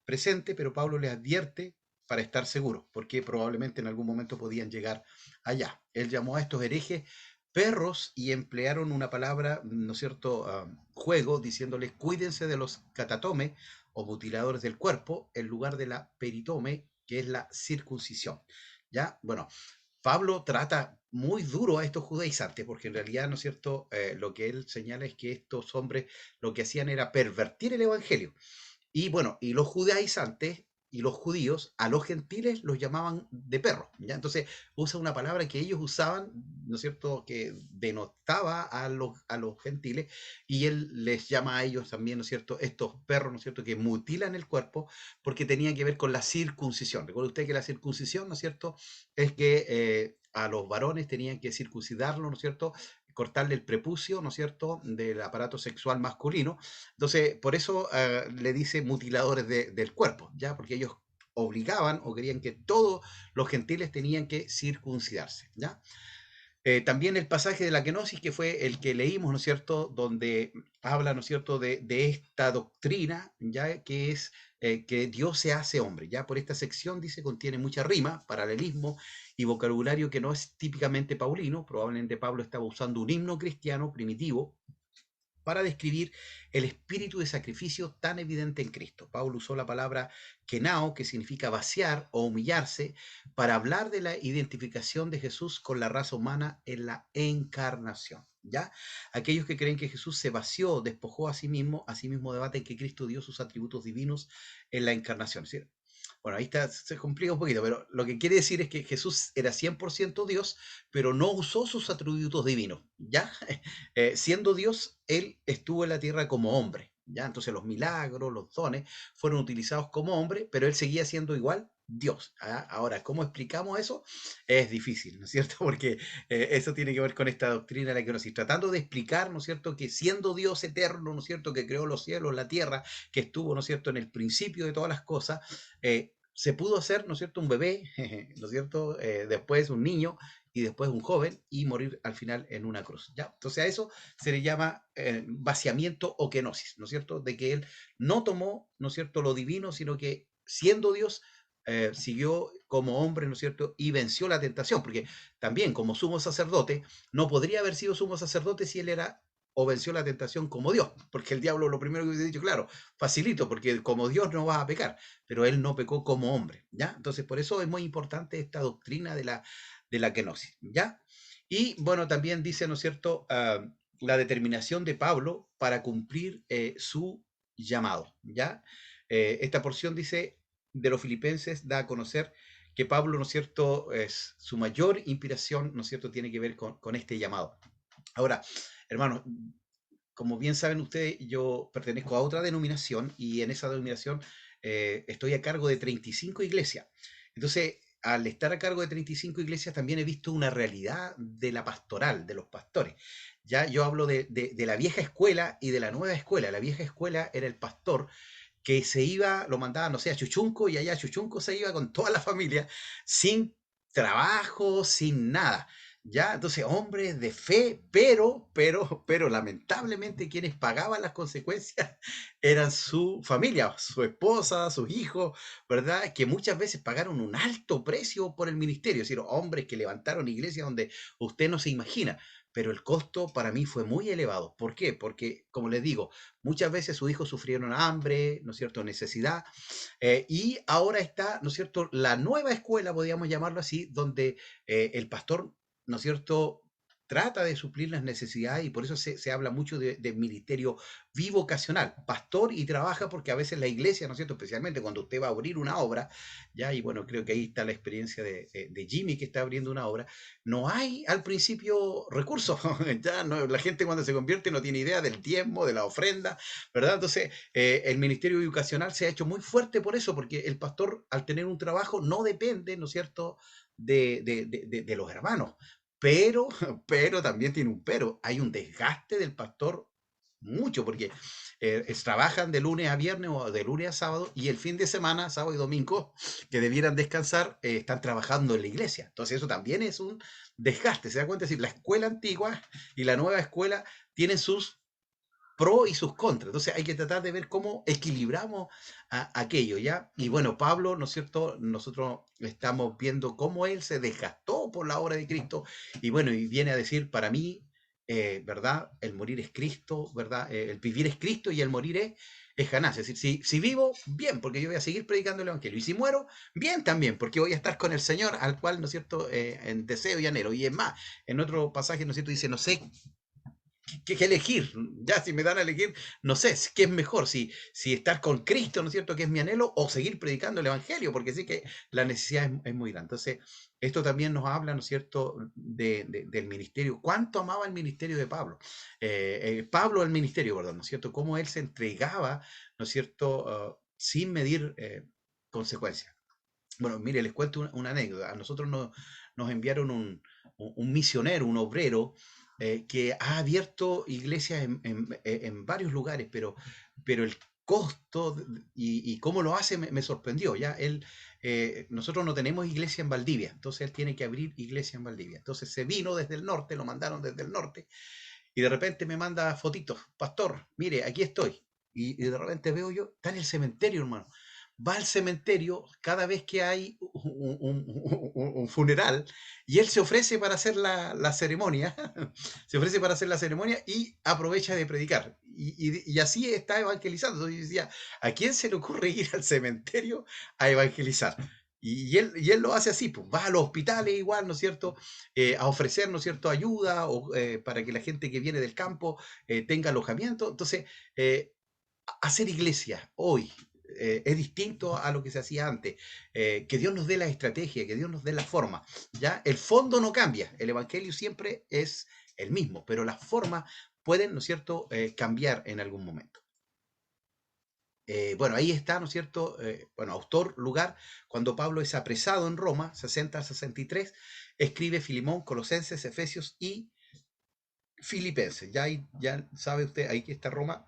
presente, pero Pablo les advierte para estar seguros, porque probablemente en algún momento podían llegar allá. Él llamó a estos herejes perros y emplearon una palabra, ¿no es cierto?, juego, diciéndoles cuídense de los catatomes o mutiladores del cuerpo en lugar de la peritome, que es la circuncisión. ¿Ya? Bueno, Pablo trata muy duro a estos judaizantes, porque en realidad, ¿no es cierto?, lo que él señala es que estos hombres lo que hacían era pervertir el evangelio. Y bueno, y los judaizantes y los judíos a los gentiles los llamaban de perros, ¿ya? Entonces usa una palabra que ellos usaban, ¿no es cierto?, que denotaba a los gentiles, y él les llama a ellos también, ¿no es cierto?, estos perros, ¿no es cierto?, que mutilan el cuerpo porque tenía que ver con la circuncisión. Recuerde usted que la circuncisión, ¿no es cierto?, es que a los varones tenían que circuncidarlo, ¿no es cierto?, cortarle el prepucio, ¿no es cierto?, del aparato sexual masculino. Entonces, por eso le dice mutiladores del cuerpo, ¿ya? Porque ellos obligaban o querían que todos los gentiles tenían que circuncidarse, ¿ya? También el pasaje de la kenosis, que fue el que leímos, ¿no es cierto?, donde habla, ¿no es cierto?, de esta doctrina, ya que es que Dios se hace hombre. Ya por esta sección, dice, contiene mucha rima, paralelismo y vocabulario que no es típicamente paulino. Probablemente Pablo estaba usando un himno cristiano primitivo para describir el espíritu de sacrificio tan evidente en Cristo. Pablo usó la palabra kenao, que significa vaciar o humillarse, para hablar de la identificación de Jesús con la raza humana en la encarnación. ¿Ya? Aquellos que creen que Jesús se vació, despojó a sí mismo debaten que Cristo dio sus atributos divinos en la encarnación. Es decir, bueno, ahí está, se complica un poquito, pero lo que quiere decir es que Jesús era 100% Dios, pero no usó sus atributos divinos, ¿ya? Siendo Dios, Él estuvo en la tierra como hombre, ¿ya? Entonces los milagros, los dones, fueron utilizados como hombre, pero Él seguía siendo igual Dios. ¿Ah? Ahora, ¿cómo explicamos eso? Es difícil, ¿no es cierto? Porque eso tiene que ver con esta doctrina de la kenosis, tratando de explicar, ¿no es cierto?, que siendo Dios eterno, ¿no es cierto?, que creó los cielos, la tierra, que estuvo, ¿no es cierto?, en el principio de todas las cosas, se pudo hacer, ¿no es cierto?, un bebé, ¿no es cierto?, después un niño y después un joven y morir al final en una cruz, ¿ya? Entonces a eso se le llama vaciamiento o kenosis, ¿no es cierto?, de que él no tomó, ¿no es cierto?, lo divino, sino que siendo Dios, siguió como hombre, ¿no es cierto?, y venció la tentación, porque también como sumo sacerdote, no podría haber sido sumo sacerdote si él era o venció la tentación como Dios, porque el diablo lo primero que hubiese dicho, claro, facilito, porque como Dios no vas a pecar, pero él no pecó como hombre, ¿ya? Entonces, por eso es muy importante esta doctrina de la kenosis, ¿ya? Y bueno, también dice, ¿no es cierto?, la determinación de Pablo para cumplir su llamado, ¿ya? Esta porción dice de los filipenses, da a conocer que Pablo, ¿no es cierto?, es su mayor inspiración, ¿no es cierto?, tiene que ver con este llamado. Ahora, hermanos, como bien saben ustedes, yo pertenezco a otra denominación y en esa denominación estoy a cargo de 35 iglesias. Entonces, al estar a cargo de 35 iglesias, también he visto una realidad de la pastoral, de los pastores. Ya yo hablo de la vieja escuela y de la nueva escuela. La vieja escuela era el pastor que se iba, lo mandaban, no sé, a Chuchunco, y allá a Chuchunco se iba con toda la familia, sin trabajo, sin nada. ¿Ya? Entonces, hombres de fe, pero lamentablemente quienes pagaban las consecuencias eran su familia, su esposa, sus hijos, ¿verdad? Que muchas veces pagaron un alto precio por el ministerio, es decir, hombres que levantaron iglesias donde usted no se imagina. pero el costo para mí fue muy elevado. ¿Por qué? Porque, como les digo, muchas veces sus hijos sufrieron hambre, ¿no es cierto?, necesidad, y ahora está, ¿no es cierto?, la nueva escuela, podríamos llamarlo así, donde el pastor, ¿no es cierto?, trata de suplir las necesidades y por eso se habla mucho de ministerio bivocacional, pastor y trabaja porque a veces la iglesia, ¿no es cierto?, especialmente cuando usted va a abrir una obra, ya, y bueno, creo que ahí está la experiencia de Jimmy que está abriendo una obra, no hay al principio recursos, ya no, la gente cuando se convierte no tiene idea del diezmo, de la ofrenda, ¿verdad? Entonces, el ministerio educacional se ha hecho muy fuerte por eso, porque el pastor al tener un trabajo no depende, ¿no es cierto?, de los hermanos, pero, pero también tiene un pero, hay un desgaste del pastor mucho, porque trabajan de lunes a viernes o de lunes a sábado y el fin de semana, sábado y domingo, que debieran descansar, están trabajando en la iglesia. Entonces eso también es un desgaste, ¿se da cuenta? Es decir, la escuela antigua y la nueva escuela tienen sus pros y sus contras. Entonces hay que tratar de ver cómo equilibramos aquello, ¿ya? Y bueno, Pablo, ¿no es cierto? Nosotros estamos viendo cómo él se desgastó por la obra de Cristo y bueno, y viene a decir, para mí, ¿verdad? El morir es Cristo, ¿verdad? El vivir es Cristo y el morir es ganancia. Es decir, si vivo, bien, porque yo voy a seguir predicando el Evangelio. Y si muero, bien también, porque voy a estar con el Señor, al cual, ¿no es cierto?, en deseo y anhelo. Y es más, en otro pasaje, ¿no es cierto?, dice, no sé qué elegir. Ya, si me dan a elegir, no sé qué es mejor, si estar con Cristo, ¿no es cierto?, que es mi anhelo, o seguir predicando el Evangelio, porque sí que la necesidad es muy grande. Entonces, esto también nos habla, ¿no es cierto?, del ministerio. ¿Cuánto amaba el ministerio de Pablo? Pablo el ministerio, perdón, ¿no es cierto? Cómo él se entregaba, ¿no es cierto?, sin medir consecuencias. Bueno, mire, les cuento una anécdota. A nosotros nos enviaron un misionero, un obrero, que ha abierto iglesias en varios lugares, pero el costo y cómo lo hace me sorprendió. Ya nosotros no tenemos iglesia en Valdivia, entonces él tiene que abrir iglesia en Valdivia. Entonces se vino desde el norte, lo mandaron desde el norte, y de repente me manda fotitos, pastor, mire, aquí estoy. Y de repente veo yo, está en el cementerio, hermano. Va al cementerio cada vez que hay un funeral y él se ofrece para hacer la ceremonia, se ofrece para hacer la ceremonia y aprovecha de predicar. Y así está evangelizando. Entonces yo decía, ¿a quién se le ocurre ir al cementerio a evangelizar? Y él lo hace así, pues va a los hospitales igual, ¿no es cierto?, a ofrecer, ¿no es cierto?, ayuda o, para que la gente que viene del campo tenga alojamiento. Entonces, hacer iglesia hoy es distinto a lo que se hacía antes. Que Dios nos dé la estrategia, que Dios nos dé la forma. ¿Ya? El fondo no cambia, el Evangelio siempre es el mismo, pero las formas pueden, ¿no es cierto?, cambiar en algún momento. Bueno, ahí está, ¿no es cierto? Bueno, autor, lugar, cuando Pablo es apresado en Roma, 60 al 63, escribe Filimón, Colosenses, Efesios y Filipenses. Ya sabe usted, ahí está Roma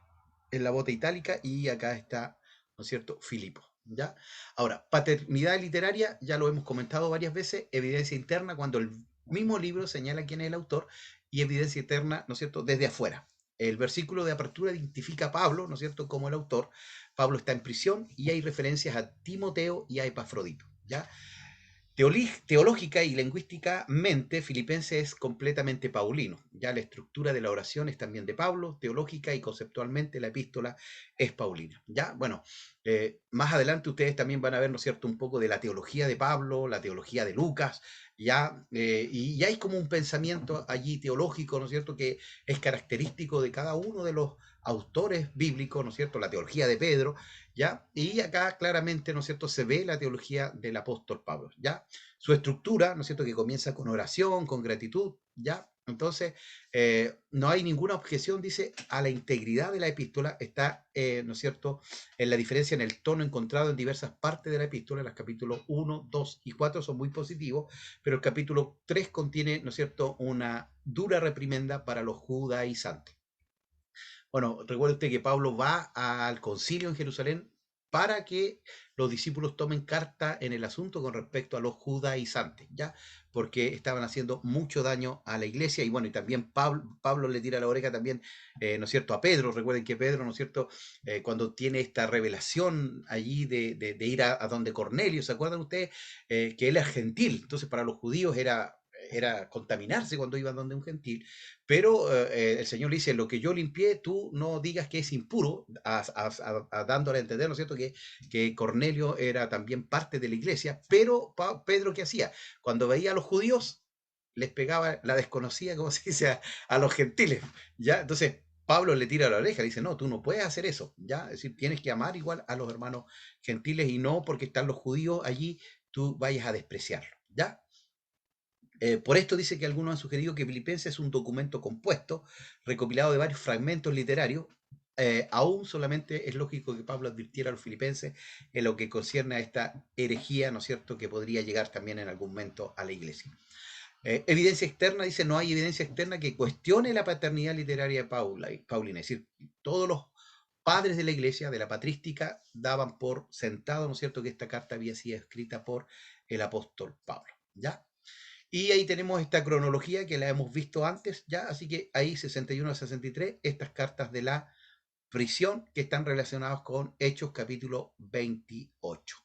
en la bota itálica y acá está, ¿no es cierto?, Filipo. ¿Ya? Ahora, paternidad literaria, ya lo hemos comentado varias veces, evidencia interna, cuando el mismo libro señala quién es el autor, y evidencia interna, ¿no es cierto?, desde afuera. El versículo de apertura identifica a Pablo, ¿no es cierto?, como el autor. Pablo está en prisión y hay referencias a Timoteo y a Epafrodito. ¿Ya? Teológica y lingüísticamente, Filipenses es completamente paulino. Ya la estructura de la oración es también de Pablo, teológica y conceptualmente la epístola es paulina. Ya, bueno, más adelante ustedes también van a ver, ¿no es cierto?, un poco de la teología de Pablo, la teología de Lucas, ya, y hay como un pensamiento allí teológico, ¿no es cierto?, que es característico de cada uno de los autores bíblicos, ¿no es cierto?, la teología de Pedro, ¿ya? Y acá claramente, ¿no es cierto?, se ve la teología del apóstol Pablo, ¿ya? Su estructura, ¿no es cierto?, que comienza con oración, con gratitud, ¿ya? Entonces, no hay ninguna objeción, dice, a la integridad de la epístola, está, ¿no es cierto?, en la diferencia en el tono encontrado en diversas partes de la epístola, los capítulos 1, 2 y 4 son muy positivos, pero el capítulo 3 contiene, ¿no es cierto?, una dura reprimenda para los judaizantes. Bueno, recuerde usted que Pablo va al concilio en Jerusalén para que los discípulos tomen carta en el asunto con respecto a los judaizantes, ¿ya? Porque estaban haciendo mucho daño a la iglesia y bueno, y también Pablo le tira la oreja también, ¿no es cierto?, a Pedro. Recuerden que Pedro, ¿no es cierto?, cuando tiene esta revelación allí de ir a donde Cornelio, ¿se acuerdan ustedes? Que él es gentil, entonces para los judíos era era contaminarse cuando iban donde un gentil, pero el Señor le dice, lo que yo limpié, tú no digas que es impuro, dándole a entender, ¿no es cierto?, que Cornelio era también parte de la iglesia, pero Pedro, ¿qué hacía? Cuando veía a los judíos, les pegaba la desconocida, como se dice, a los gentiles, ¿ya? Entonces, Pablo le tira la oreja, le dice, no, tú no puedes hacer eso, ¿ya? Es decir, tienes que amar igual a los hermanos gentiles y no porque están los judíos allí, tú vayas a despreciarlo, ¿ya? Por esto dice que algunos han sugerido que Filipenses es un documento compuesto, recopilado de varios fragmentos literarios. Aún solamente es lógico que Pablo advirtiera a los filipenses en lo que concierne a esta herejía, ¿no es cierto?, que podría llegar también en algún momento a la iglesia. Evidencia externa, dice, no hay evidencia externa que cuestione la paternidad literaria de Paulina. Es decir, todos los padres de la iglesia, de la patrística, daban por sentado, ¿no es cierto?, que esta carta había sido escrita por el apóstol Pablo, ¿ya? Y ahí tenemos esta cronología que la hemos visto antes, ¿ya? Así que ahí 61 a 63, estas cartas de la prisión que están relacionadas con Hechos capítulo 28.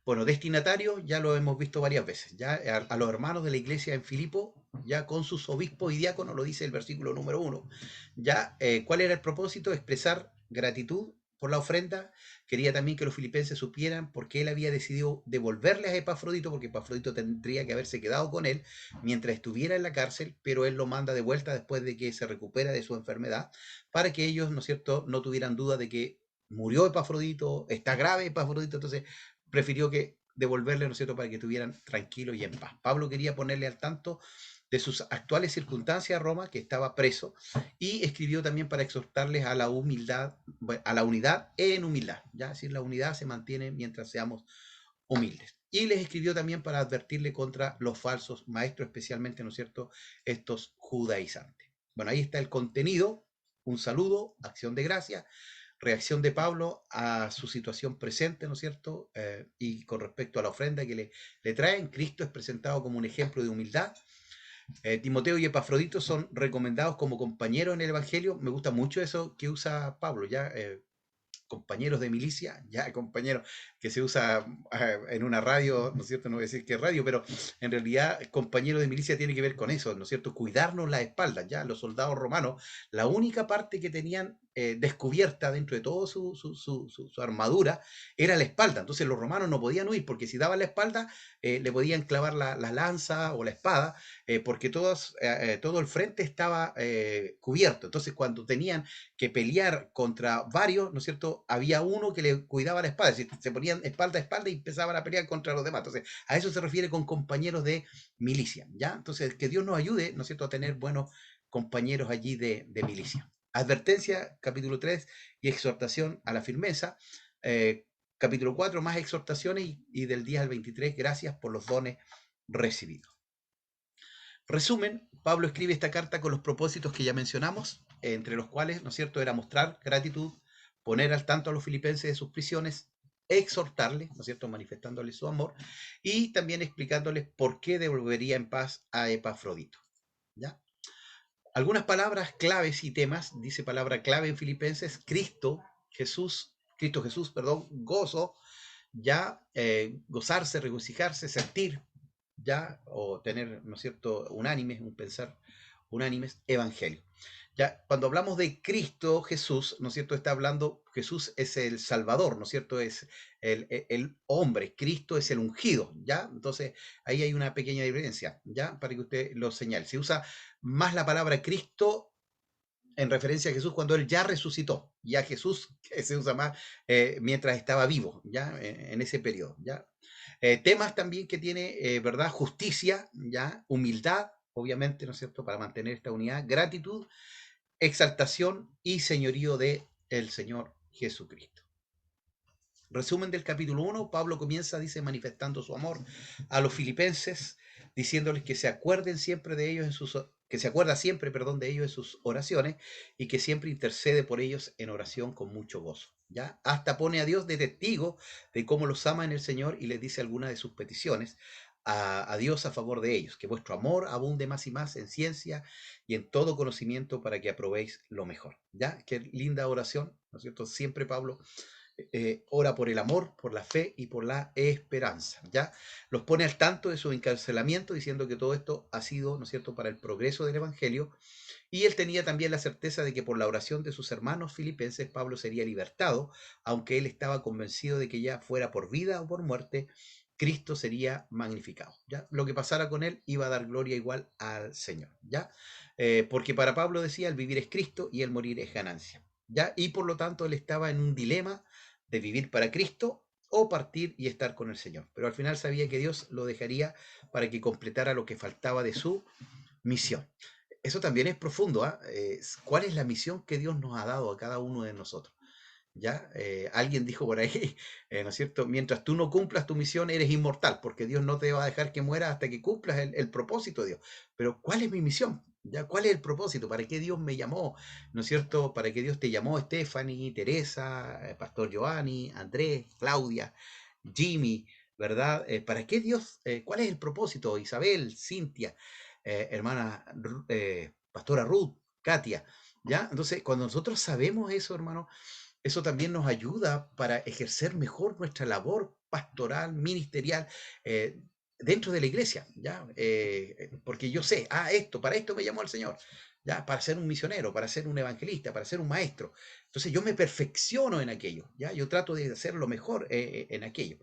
Bueno, destinatario ya lo hemos visto varias veces, ya a los hermanos de la iglesia en Filipo, ya con sus obispos y diáconos, lo dice el versículo número 1. Ya, ¿cuál era el propósito? Expresar gratitud por la ofrenda. Quería también que los filipenses supieran por qué él había decidido devolverles a Epafrodito, porque Epafrodito tendría que haberse quedado con él mientras estuviera en la cárcel, pero él lo manda de vuelta después de que se recupera de su enfermedad, para que ellos, ¿no es cierto?, no tuvieran duda de que murió Epafrodito, está grave Epafrodito, entonces prefirió que devolverle, ¿no es cierto?, para que estuvieran tranquilos y en paz. Pablo quería ponerle al tanto de sus actuales circunstancias a Roma, que estaba preso, y escribió también para exhortarles a la humildad, a la unidad en humildad, ¿ya? Es decir, la unidad se mantiene mientras seamos humildes. Y les escribió también para advertirle contra los falsos maestros, especialmente, ¿no es cierto?, estos judaizantes. Bueno, ahí está el contenido, un saludo, acción de gracia, reacción de Pablo a su situación presente, ¿no es cierto? Y con respecto a la ofrenda que le traen, Cristo es presentado como un ejemplo de humildad. Timoteo y Epafrodito son recomendados como compañeros en el Evangelio. Me gusta mucho eso que usa Pablo, ya compañeros de milicia, ya compañeros que se usa en una radio, ¿no es cierto? No voy a decir qué radio, pero en realidad compañero de milicia tiene que ver con eso, ¿no es cierto? Cuidarnos la espalda, ya los soldados romanos, la única parte que tenían descubierta dentro de toda su armadura era la espalda, entonces los romanos no podían huir porque si daban la espalda le podían clavar la lanza o la espada porque todo el frente estaba cubierto, entonces cuando tenían que pelear contra varios, ¿no es cierto?, había uno que le cuidaba la espalda, es decir, se ponían espalda a espalda y empezaban a pelear contra los demás. Entonces, a eso se refiere con compañeros de milicia, ¿ya? Entonces, que Dios nos ayude, ¿no es cierto?, a tener buenos compañeros allí de milicia. Advertencia, capítulo 3, y exhortación a la firmeza. Capítulo 4, más exhortaciones y del 10 al 23, gracias por los dones recibidos. Resumen, Pablo escribe esta carta con los propósitos que ya mencionamos, entre los cuales, ¿no es cierto?, era mostrar gratitud, poner al tanto a los filipenses de sus prisiones, exhortarles, ¿no es cierto?, manifestándoles su amor y también explicándoles por qué devolvería en paz a Epafrodito, ¿ya? Algunas palabras claves y temas, dice palabra clave en Filipenses, Cristo Jesús, perdón, gozo, ya gozarse, regocijarse, sentir, ya, o tener, ¿no es cierto?, unánimes, un pensar unánimes, evangelio. Ya, cuando hablamos de Cristo Jesús, ¿no es cierto?, está hablando, Jesús es el Salvador, ¿no es cierto?, es el hombre, Cristo es el ungido, ¿ya? Entonces, ahí hay una pequeña diferencia, ¿ya? Para que usted lo señale. Se usa más la palabra Cristo en referencia a Jesús cuando él ya resucitó, ya Jesús se usa más mientras estaba vivo, ya en ese periodo, ya. Temas también que tiene, ¿verdad? Justicia, ya, humildad, obviamente, ¿no es cierto?, para mantener esta unidad, gratitud, exaltación y señorío de el Señor Jesucristo. Resumen del capítulo 1, Pablo comienza, dice, manifestando su amor a los filipenses, diciéndoles que se acuerden siempre de ellos que se acuerda siempre, perdón, de ellos en sus oraciones y que siempre intercede por ellos en oración con mucho gozo, ¿ya? Hasta pone a Dios de testigo de cómo los ama en el Señor y les dice algunas de sus peticiones a Dios a favor de ellos, que vuestro amor abunde más y más en ciencia y en todo conocimiento para que aprobéis lo mejor, ¿ya? Qué linda oración, ¿no es cierto? Siempre Pablo ora por el amor, por la fe y por la esperanza, ¿ya? Los pone al tanto de su encarcelamiento, diciendo que todo esto ha sido, ¿no es cierto?, para el progreso del Evangelio, y él tenía también la certeza de que por la oración de sus hermanos filipenses, Pablo sería libertado, aunque él estaba convencido de que ya fuera por vida o por muerte, Cristo sería magnificado, ¿ya? Lo que pasara con él iba a dar gloria igual al Señor, ¿ya? Porque para Pablo decía, el vivir es Cristo y el morir es ganancia, ¿ya? Y por lo tanto él estaba en un dilema de vivir para Cristo o partir y estar con el Señor. Pero al final sabía que Dios lo dejaría para que completara lo que faltaba de su misión. Eso también es profundo, ¿ah? ¿Cuál es la misión que Dios nos ha dado a cada uno de nosotros? ¿Ya? Alguien dijo por ahí, ¿no es cierto? Mientras tú no cumplas tu misión, eres inmortal, porque Dios no te va a dejar que mueras hasta que cumplas el propósito de Dios. Pero ¿cuál es mi misión? ¿Ya? ¿Cuál es el propósito? ¿Para qué Dios me llamó? ¿No es cierto? ¿Para qué Dios te llamó, Stephanie, Teresa, Pastor Giovanni, Andrés, Claudia, Jimmy, ¿verdad? ¿Para qué Dios? ¿Cuál es el propósito? Isabel, Cintia, hermana, Pastora Ruth, Katia, ¿ya? Entonces, cuando nosotros sabemos eso, hermano, eso también nos ayuda para ejercer mejor nuestra labor pastoral, ministerial, eh, dentro de la iglesia, ¿ya? Porque yo sé, para esto me llamó el Señor, ¿ya? Para ser un misionero, para ser un evangelista, para ser un maestro. Entonces yo me perfecciono en aquello, ¿ya? Yo trato de hacer lo mejor en aquello,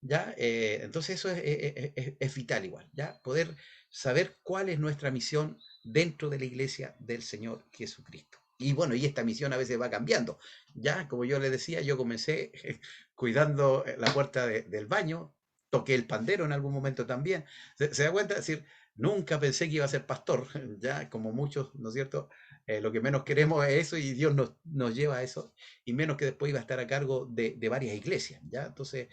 ¿ya? Entonces eso es vital igual, ¿ya? Poder saber cuál es nuestra misión dentro de la iglesia del Señor Jesucristo. Y bueno, y esta misión a veces va cambiando, ¿ya? Como yo les decía, yo comencé cuidando la puerta del baño, toqué el pandero en algún momento también. ¿Se da cuenta? Es decir, nunca pensé que iba a ser pastor, ya como muchos, ¿no es cierto? Lo que menos queremos es eso y Dios nos lleva a eso, y menos que después iba a estar a cargo de varias iglesias, ¿ya? Entonces,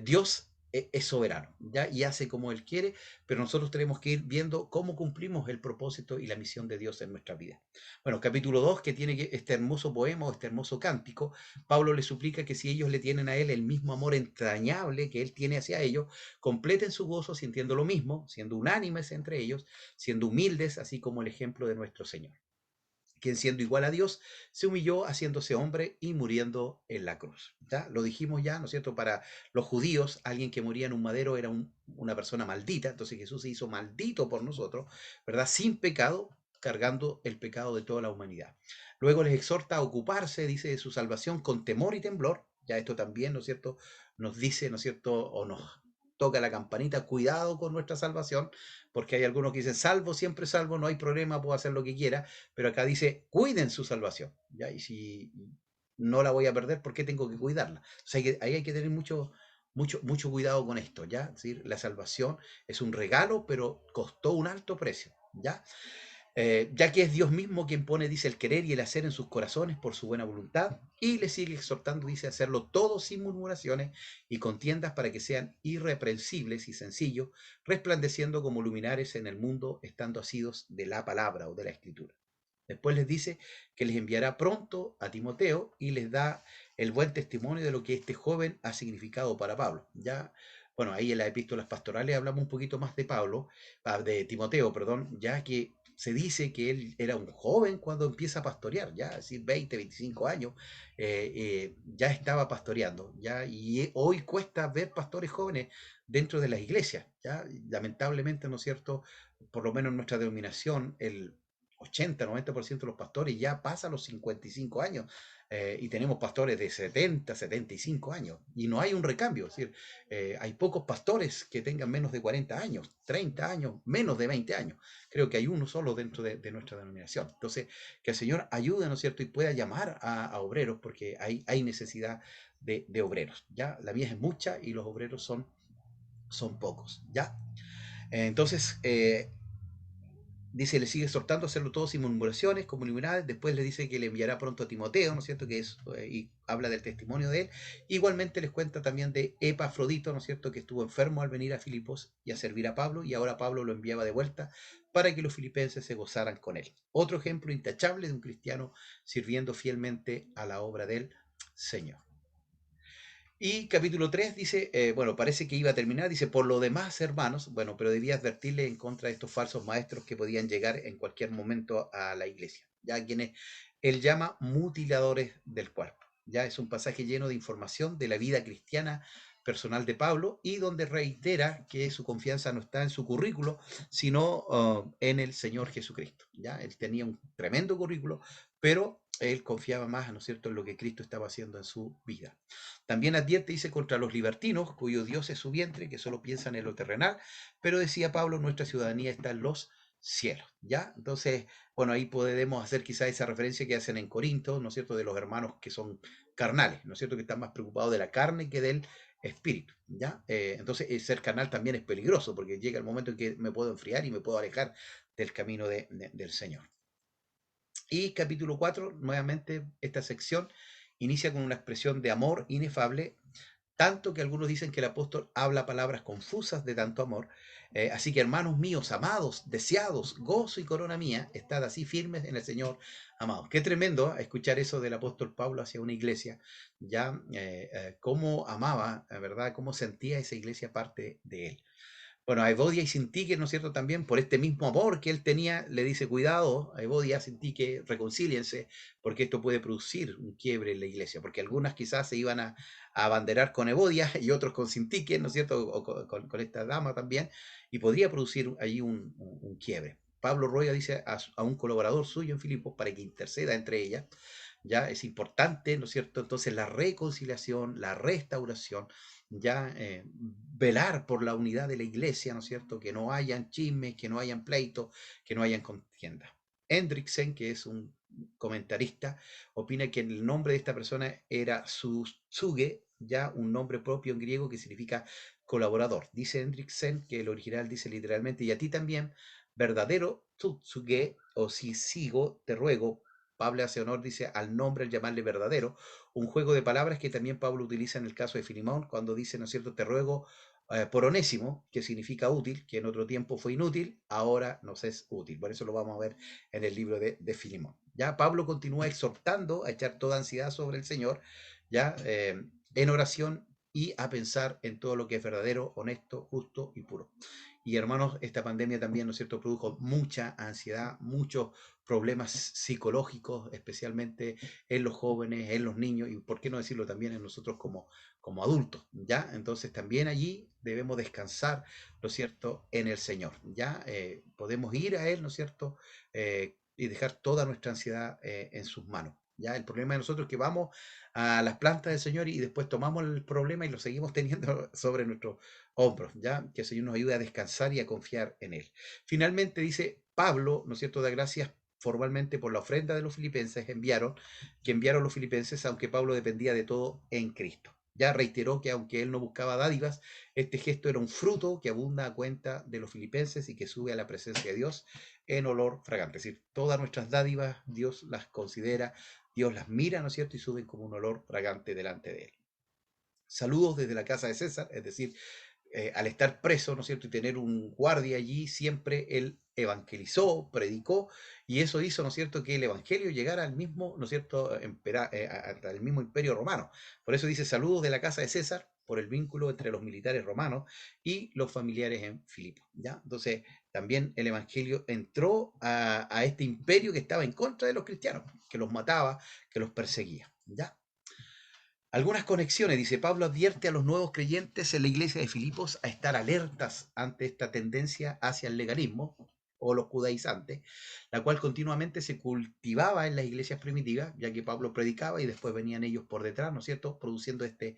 Dios es soberano, ¿ya? Y hace como Él quiere, pero nosotros tenemos que ir viendo cómo cumplimos el propósito y la misión de Dios en nuestra vida. Bueno, capítulo 2, que tiene este hermoso poema o este hermoso cántico, Pablo le suplica que si ellos le tienen a Él el mismo amor entrañable que Él tiene hacia ellos, completen su gozo sintiendo lo mismo, siendo unánimes entre ellos, siendo humildes, así como el ejemplo de nuestro Señor, quien siendo igual a Dios, se humilló haciéndose hombre y muriendo en la cruz. ¿Ya? Lo dijimos ya, ¿no es cierto? Para los judíos, alguien que moría en un madero era una persona maldita, entonces Jesús se hizo maldito por nosotros, ¿verdad? Sin pecado, cargando el pecado de toda la humanidad. Luego les exhorta a ocuparse, dice, de su salvación con temor y temblor. Ya esto también, ¿no es cierto? Nos dice, ¿no es cierto? O nos toca la campanita, cuidado con nuestra salvación, porque hay algunos que dicen, siempre salvo, no hay problema, puedo hacer lo que quiera, pero acá dice, cuiden su salvación, ¿ya? Y si no la voy a perder, ¿por qué tengo que cuidarla? O sea, ahí hay que tener mucho cuidado con esto, ¿ya? Es decir, la salvación es un regalo, pero costó un alto precio, ¿ya? Ya que es Dios mismo quien pone, dice, el querer y el hacer en sus corazones por su buena voluntad, y le sigue exhortando, dice, hacerlo todo sin murmuraciones y contiendas para que sean irreprensibles y sencillos, resplandeciendo como luminares en el mundo, estando asidos de la palabra o de la escritura. Después les dice que les enviará pronto a Timoteo y les da el buen testimonio de lo que este joven ha significado para Pablo. Ya, bueno, ahí en las epístolas pastorales hablamos un poquito más de de Timoteo, perdón, ya que se dice que él era un joven cuando empieza a pastorear, ya, es decir, 20, 25 años, ya estaba pastoreando, ya, y hoy cuesta ver pastores jóvenes dentro de las iglesias, ya, lamentablemente, ¿no es cierto? Por lo menos en nuestra denominación, el 80-90% de los pastores ya pasan los 55 años, y tenemos pastores de 70-75 años y no hay un recambio, es decir, hay pocos pastores que tengan menos de 40 años, 30 años, menos de 20 años. Creo que hay uno solo dentro de nuestra denominación. Entonces, que el Señor ayude, ¿no es cierto? Y pueda llamar a obreros, porque hay necesidad de obreros, ¿ya? La mies es mucha y los obreros son pocos, ¿ya? Entonces, dice, le sigue exhortando a hacerlo todo sin murmuraciones, como comunidades. Después le dice que le enviará pronto a Timoteo, ¿no es cierto? Que es, y habla del testimonio de él. Igualmente les cuenta también de Epafrodito, ¿no es cierto? Que estuvo enfermo al venir a Filipos y a servir a Pablo, y ahora Pablo lo enviaba de vuelta para que los filipenses se gozaran con él. Otro ejemplo intachable de un cristiano sirviendo fielmente a la obra del Señor. Y capítulo 3 dice, bueno, parece que iba a terminar, dice, por lo demás, hermanos, bueno, pero debía advertirle en contra de estos falsos maestros que podían llegar en cualquier momento a la iglesia, ya quienes él llama mutiladores del cuerpo, Ya es un pasaje lleno de información de la vida cristiana personal de Pablo y donde reitera que su confianza no está en su currículo, sino en el Señor Jesucristo. Ya él tenía un tremendo currículo, pero él confiaba más, ¿no es cierto?, en lo que Cristo estaba haciendo en su vida. También advierte, dice, contra los libertinos, cuyo Dios es su vientre, que solo piensan en lo terrenal, pero decía Pablo, nuestra ciudadanía está en los cielos, ¿ya? Entonces, bueno, ahí podemos hacer quizá esa referencia que hacen en Corinto, ¿no es cierto?, de los hermanos que son carnales, ¿no es cierto?, que están más preocupados de la carne que del espíritu, ¿ya? Entonces, ser carnal también es peligroso, porque llega el momento en que me puedo enfriar y me puedo alejar del camino del Señor. Y capítulo 4 nuevamente, esta sección inicia con una expresión de amor inefable, tanto que algunos dicen que el apóstol habla palabras confusas de tanto amor. Así que, hermanos míos, amados, deseados, gozo y corona mía, estad así firmes en el Señor, amados. Qué tremendo escuchar eso del apóstol Pablo hacia una iglesia, ya cómo amaba, ¿verdad? Cómo sentía esa iglesia parte de él. Bueno, a Evodia y Sintique, ¿no es cierto?, también por este mismo amor que él tenía, le dice, cuidado, a Evodia, Sintique, reconcíliense, porque esto puede producir un quiebre en la iglesia, porque algunas quizás se iban a abanderar con Evodia y otros con Sintique, ¿no es cierto?, o con esta dama también, y podría producir allí un quiebre. Pablo ruega, dice, a un colaborador suyo en Filipos para que interceda entre ellas. Ya es importante, ¿no es cierto? Entonces la reconciliación, la restauración, ya velar por la unidad de la iglesia, ¿no es cierto? Que no hayan chismes, que no hayan pleitos, que no hayan contiendas. Hendrickson, que es un comentarista, opina que el nombre de esta persona era Tsuge, ya un nombre propio en griego que significa colaborador. Dice Hendrickson que el original dice literalmente, y a ti también, verdadero Tsuge, o si sigo, te ruego. Pablo hace honor, dice, al nombre al llamarle verdadero, un juego de palabras que también Pablo utiliza en el caso de Filimón, cuando dice, ¿no es cierto?, te ruego por Onésimo, que significa útil, que en otro tiempo fue inútil, ahora nos es útil. Por eso lo vamos a ver en el libro de Filimón. Ya Pablo continúa exhortando a echar toda ansiedad sobre el Señor, ya en oración y a pensar en todo lo que es verdadero, honesto, justo y puro. Y hermanos, esta pandemia también, ¿no es cierto?, produjo mucha ansiedad, muchos problemas psicológicos, especialmente en los jóvenes, en los niños, y por qué no decirlo también en nosotros como adultos, ¿ya? Entonces también allí debemos descansar, ¿no es cierto?, en el Señor, ¿ya? Podemos ir a Él, ¿no es cierto?, y dejar toda nuestra ansiedad en sus manos. ¿Ya? El problema de nosotros es que vamos a las plantas del Señor y después tomamos el problema y lo seguimos teniendo sobre nuestros hombros, ¿ya? Que el Señor nos ayude a descansar y a confiar en Él. Finalmente dice Pablo, ¿no es cierto?, da gracias formalmente por la ofrenda de los filipenses, que enviaron los filipenses, aunque Pablo dependía de todo en Cristo. Ya reiteró que aunque él no buscaba dádivas, este gesto era un fruto que abunda a cuenta de los filipenses y que sube a la presencia de Dios en olor fragante. Es decir, todas nuestras dádivas Dios las considera, Dios las mira, ¿no es cierto?, y suben como un olor fragante delante de él. Saludos desde la casa de César, es decir, al estar preso, ¿no es cierto?, y tener un guardia allí, siempre él evangelizó, predicó, y eso hizo, ¿no es cierto?, que el evangelio llegara al mismo, ¿no es cierto?, hasta el mismo imperio romano. Por eso dice saludos de la casa de César, por el vínculo entre los militares romanos y los familiares en Filipos, ¿ya? Entonces, también el evangelio entró a este imperio que estaba en contra de los cristianos, que los mataba, que los perseguía, ¿ya? Algunas conexiones, dice Pablo, advierte a los nuevos creyentes en la iglesia de Filipos a estar alertas ante esta tendencia hacia el legalismo o los judaizantes, la cual continuamente se cultivaba en las iglesias primitivas, ya que Pablo predicaba y después venían ellos por detrás, ¿no es cierto?, produciendo este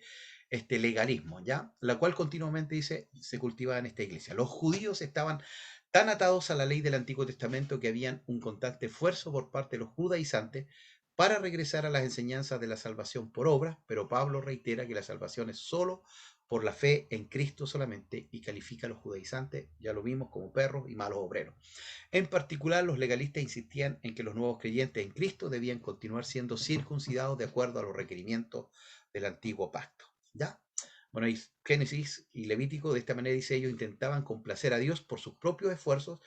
legalismo, ¿ya? La cual continuamente, dice, se cultivaba en esta iglesia. Los judíos estaban tan atados a la ley del Antiguo Testamento que habían un constante esfuerzo por parte de los judaizantes para regresar a las enseñanzas de la salvación por obras, pero Pablo reitera que la salvación es solo por la fe en Cristo solamente y califica a los judaizantes, ya lo vimos, como perros y malos obreros. En particular, los legalistas insistían en que los nuevos creyentes en Cristo debían continuar siendo circuncidados de acuerdo a los requerimientos del antiguo pacto. ¿Ya? Bueno, y Génesis y Levítico, de esta manera dice, ellos intentaban complacer a Dios por sus propios esfuerzos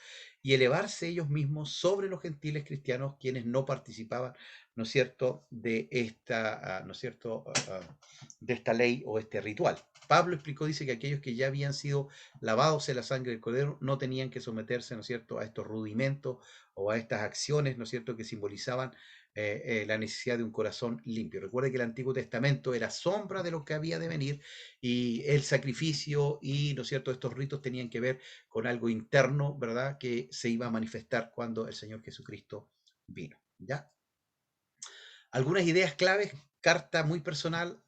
y elevarse ellos mismos sobre los gentiles cristianos, quienes no participaban, ¿no es cierto?, de esta, ¿no es cierto?, de esta ley o este ritual. Pablo explicó, dice que aquellos que ya habían sido lavados en la sangre del Cordero no tenían que someterse, ¿no es cierto?, a estos rudimentos o a estas acciones, ¿no es cierto?, que simbolizaban la necesidad de un corazón limpio. Recuerde que el Antiguo Testamento era sombra de lo que había de venir, y el sacrificio y, ¿no es cierto?, estos ritos tenían que ver con algo interno, ¿verdad?, que se iba a manifestar cuando el Señor Jesucristo vino, ¿ya? Algunas ideas claves, carta muy personal,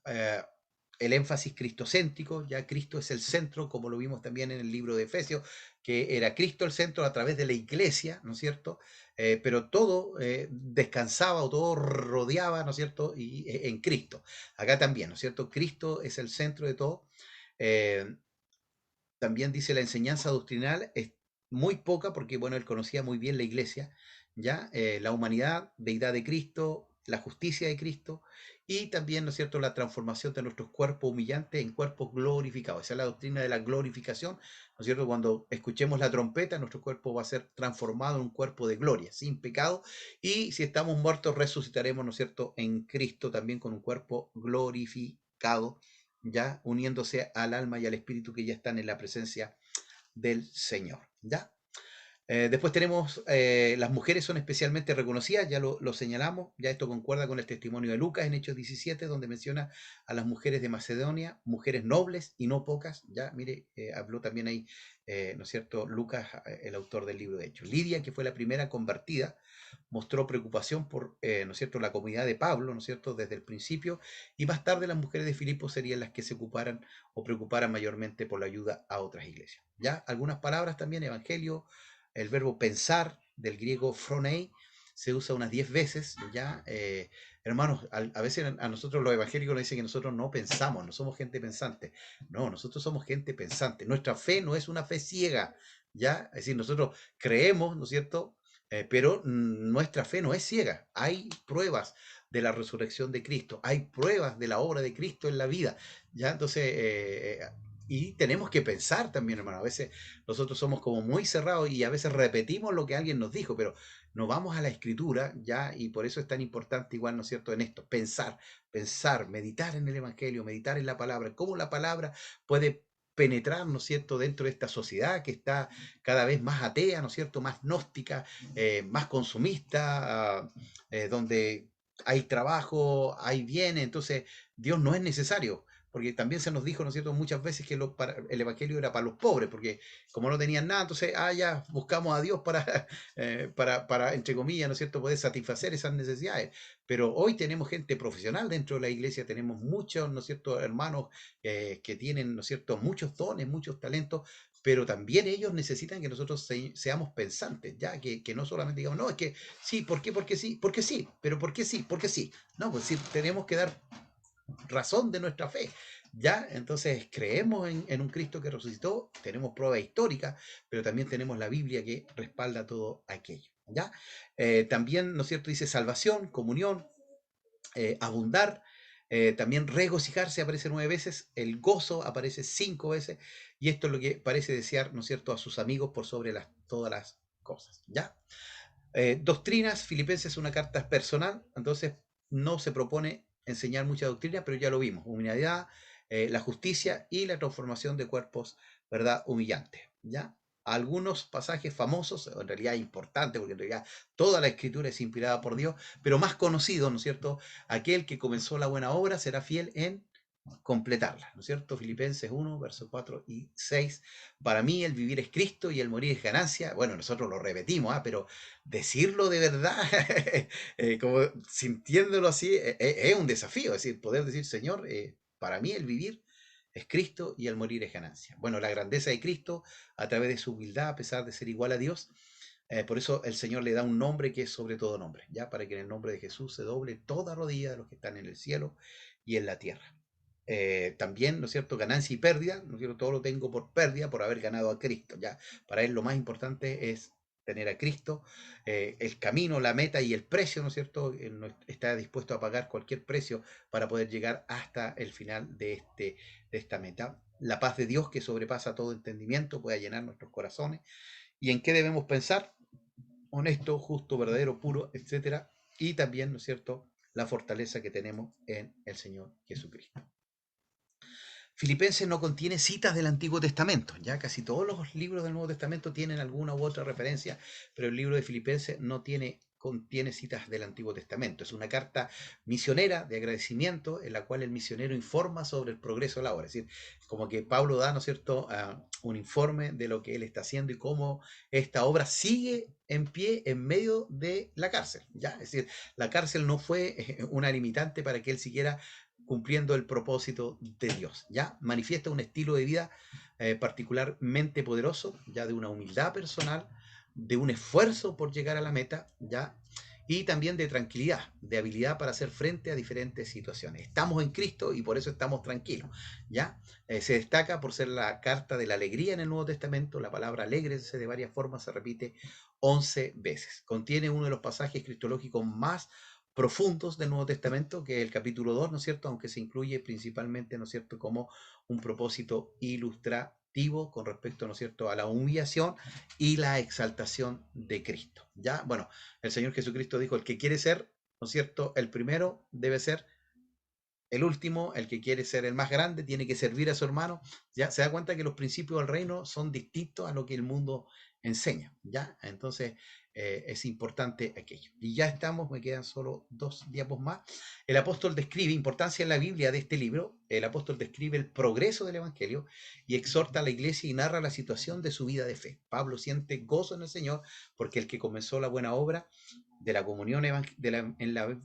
el énfasis cristocéntrico, ya Cristo es el centro, como lo vimos también en el libro de Efesios, que era Cristo el centro a través de la iglesia, ¿no es cierto? Pero todo descansaba o todo rodeaba, ¿no es cierto?, en Cristo. Acá también, ¿no es cierto? Cristo es el centro de todo. Eh, También dice la enseñanza doctrinal es muy poca porque, bueno, él conocía muy bien la iglesia, ¿ya? La humanidad, deidad de Cristo, la justicia de Cristo y también, ¿no es cierto?, la transformación de nuestros cuerpos humillantes en cuerpos glorificados. Esa es la doctrina de la glorificación, ¿no es cierto? Cuando escuchemos la trompeta, nuestro cuerpo va a ser transformado en un cuerpo de gloria, sin pecado, y si estamos muertos, resucitaremos, ¿no es cierto?, en Cristo también con un cuerpo glorificado, ya uniéndose al alma y al espíritu que ya están en la presencia del Señor, ¿ya? Después tenemos, las mujeres son especialmente reconocidas, ya lo señalamos, ya esto concuerda con el testimonio de Lucas en Hechos 17, donde menciona a las mujeres de Macedonia, mujeres nobles y no pocas, ya, mire, habló también ahí, ¿no es cierto?, Lucas, el autor del libro de Hechos. Lidia, que fue la primera convertida, mostró preocupación por, ¿no es cierto?, la comunidad de Pablo, ¿no es cierto?, desde el principio, y más tarde las mujeres de Filipo serían las que se ocuparan o preocuparan mayormente por la ayuda a otras iglesias. Ya, algunas palabras también, evangelio, el verbo pensar, del griego phronei, se usa unas 10 veces, ¿ya? Hermanos, a veces a nosotros los evangélicos nos dicen que nosotros no pensamos, no somos gente pensante. No, nosotros somos gente pensante. Nuestra fe no es una fe ciega, ¿ya? Es decir, nosotros creemos, ¿no es cierto?, pero nuestra fe no es ciega. Hay pruebas de la resurrección de Cristo, hay pruebas de la obra de Cristo en la vida, ¿ya? Entonces, y tenemos que pensar también, hermano. A veces nosotros somos como muy cerrados y a veces repetimos lo que alguien nos dijo, pero no vamos a la escritura, ¿ya? Y por eso es tan importante igual, ¿no es cierto?, en esto, pensar, meditar en el Evangelio, meditar en la palabra, cómo la palabra puede penetrar, ¿no es cierto?, dentro de esta sociedad que está cada vez más atea, ¿no es cierto?, más gnóstica, más consumista, donde hay trabajo, hay bienes, entonces Dios no es necesario, porque también se nos dijo, ¿no es cierto?, muchas veces que el Evangelio era para los pobres, porque como no tenían nada, entonces, ya buscamos a Dios para, para, entre comillas, ¿no es cierto?, poder satisfacer esas necesidades. Pero hoy tenemos gente profesional dentro de la iglesia, tenemos muchos, ¿no es cierto?, hermanos que tienen, ¿no es cierto?, muchos dones, muchos talentos, pero también ellos necesitan que nosotros seamos pensantes, ya que no solamente digamos, no, es que sí, ¿por qué? Porque sí, porque sí, pero ¿por qué sí? Porque sí. No, pues sí, tenemos que dar razón de nuestra fe, ¿ya? Entonces creemos en un Cristo que resucitó, tenemos prueba histórica, pero también tenemos la Biblia que respalda todo aquello, ¿ya? También, ¿no es cierto?, dice salvación, comunión, abundar, también regocijarse aparece 9 veces, el gozo aparece 5 veces, y esto es lo que parece desear, ¿no es cierto?, a sus amigos por sobre todas las cosas, ¿ya? Doctrinas, Filipenses es una carta personal, entonces no se propone enseñar mucha doctrina, pero ya lo vimos, humanidad, la justicia y la transformación de cuerpos, ¿verdad?, humillantes, ¿ya? Algunos pasajes famosos, en realidad importantes, porque en realidad toda la escritura es inspirada por Dios, pero más conocido, ¿no es cierto?, aquel que comenzó la buena obra será fiel en completarla, ¿no es cierto? Filipenses 1, versos 4 y 6. Para mí el vivir es Cristo y el morir es ganancia. Bueno, nosotros lo repetimos, pero decirlo de verdad, como sintiéndolo así, es un desafío. Es decir, poder decir, Señor, para mí el vivir es Cristo y el morir es ganancia. Bueno, la grandeza de Cristo a través de su humildad, a pesar de ser igual a Dios. Por eso el Señor le da un nombre que es sobre todo nombre, ya para que en el nombre de Jesús se doble toda rodilla de los que están en el cielo y en la tierra. También, ¿no es cierto?, ganancia y pérdida, ¿no es cierto?, todo lo tengo por pérdida por haber ganado a Cristo, ya, para él lo más importante es tener a Cristo, el camino, la meta y el precio, ¿no es cierto?, él está dispuesto a pagar cualquier precio para poder llegar hasta el final de esta meta. La paz de Dios que sobrepasa todo entendimiento pueda llenar nuestros corazones, y en qué debemos pensar, honesto, justo, verdadero, puro, etcétera, y también, ¿no es cierto?, la fortaleza que tenemos en el Señor Jesucristo. Filipenses no contiene citas del Antiguo Testamento, ya casi todos los libros del Nuevo Testamento tienen alguna u otra referencia, pero el libro de Filipenses no contiene citas del Antiguo Testamento. Es una carta misionera de agradecimiento en la cual el misionero informa sobre el progreso de la obra. Es decir, como que Pablo da, ¿no es cierto?, un informe de lo que él está haciendo y cómo esta obra sigue en pie en medio de la cárcel, ¿ya? Es decir, la cárcel no fue una limitante para que él siguiera cumpliendo el propósito de Dios, ¿ya? Manifiesta un estilo de vida particularmente poderoso, ya de una humildad personal, de un esfuerzo por llegar a la meta, ¿ya? Y también de tranquilidad, de habilidad para hacer frente a diferentes situaciones. Estamos en Cristo y por eso estamos tranquilos, ¿ya? Se destaca por ser la carta de la alegría en el Nuevo Testamento. La palabra alégrese de varias formas se repite 11 veces. Contiene uno de los pasajes cristológicos más profundos del Nuevo Testamento, que es el capítulo 2, ¿no es cierto?, aunque se incluye principalmente, ¿no es cierto?, como un propósito ilustrativo con respecto, ¿no es cierto?, a la humillación y la exaltación de Cristo, ¿ya? Bueno, el Señor Jesucristo dijo, el que quiere ser, ¿no es cierto?, el primero debe ser el último, el que quiere ser el más grande tiene que servir a su hermano, ¿ya? Se da cuenta que los principios del reino son distintos a lo que el mundo enseña, ¿ya? Entonces, es importante aquello. Y ya estamos, me quedan solo 2 diapos más. El apóstol describe, importancia en la Biblia de este libro, el apóstol describe el progreso del Evangelio y exhorta a la iglesia y narra la situación de su vida de fe. Pablo siente gozo en el Señor porque el que comenzó la buena obra de la comunión en la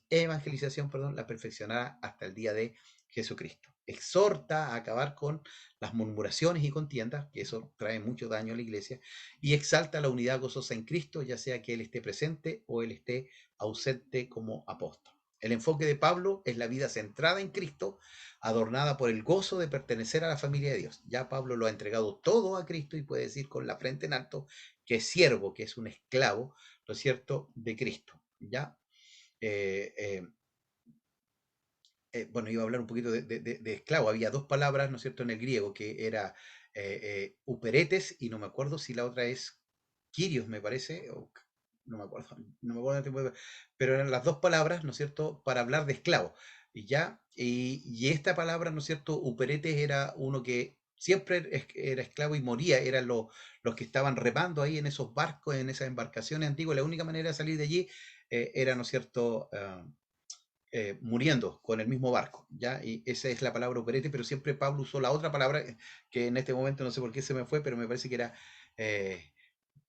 evangelización, perdón, la perfeccionará hasta el día de Jesucristo. Exhorta a acabar con las murmuraciones y contiendas, que eso trae mucho daño a la iglesia, y exalta la unidad gozosa en Cristo, ya sea que Él esté presente o Él esté ausente como apóstol. El enfoque de Pablo es la vida centrada en Cristo, adornada por el gozo de pertenecer a la familia de Dios. Ya Pablo lo ha entregado todo a Cristo y puede decir con la frente en alto que es siervo, que es un esclavo, ¿no es cierto?, de Cristo, ¿ya? Eh, eh, bueno, iba a hablar un poquito de esclavo. Había 2 palabras, ¿no es cierto?, en el griego, que era uperetes, y no me acuerdo si la otra es Kyrios, me parece, o no me acuerdo, pero eran las 2 palabras, ¿no es cierto?, para hablar de esclavo. Y ya, y esta palabra, ¿no es cierto?, uperetes era uno que siempre era esclavo y moría, eran los que estaban remando ahí en esos barcos, en esas embarcaciones antiguas. La única manera de salir de allí era, ¿no es cierto?, muriendo con el mismo barco, ¿ya? Y esa es la palabra operete, pero siempre Pablo usó la otra palabra que en este momento no sé por qué se me fue, pero me parece que era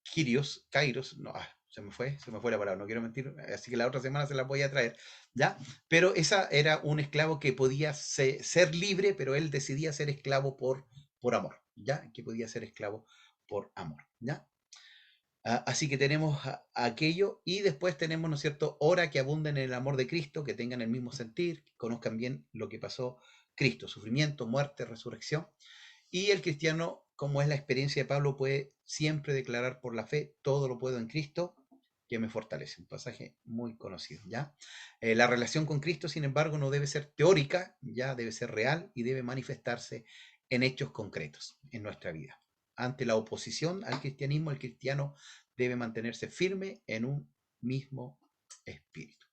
Kairos, no, se me fue la palabra, no quiero mentir, así que la otra semana se la voy a traer, ¿ya? Pero esa era un esclavo que podía ser libre, pero él decidía ser esclavo por amor, ¿ya? Que podía ser esclavo por amor, ¿ya? Así que tenemos aquello y después tenemos, ¿no es cierto?, ora que abunden en el amor de Cristo, que tengan el mismo sentir, que conozcan bien lo que pasó Cristo, sufrimiento, muerte, resurrección. Y el cristiano, como es la experiencia de Pablo, puede siempre declarar por la fe, todo lo puedo en Cristo, que me fortalece. Un pasaje muy conocido, ¿ya? La relación con Cristo, sin embargo, no debe ser teórica, ya debe ser real y debe manifestarse en hechos concretos en nuestra vida. Ante la oposición al cristianismo, el cristiano debe mantenerse firme en un mismo espíritu.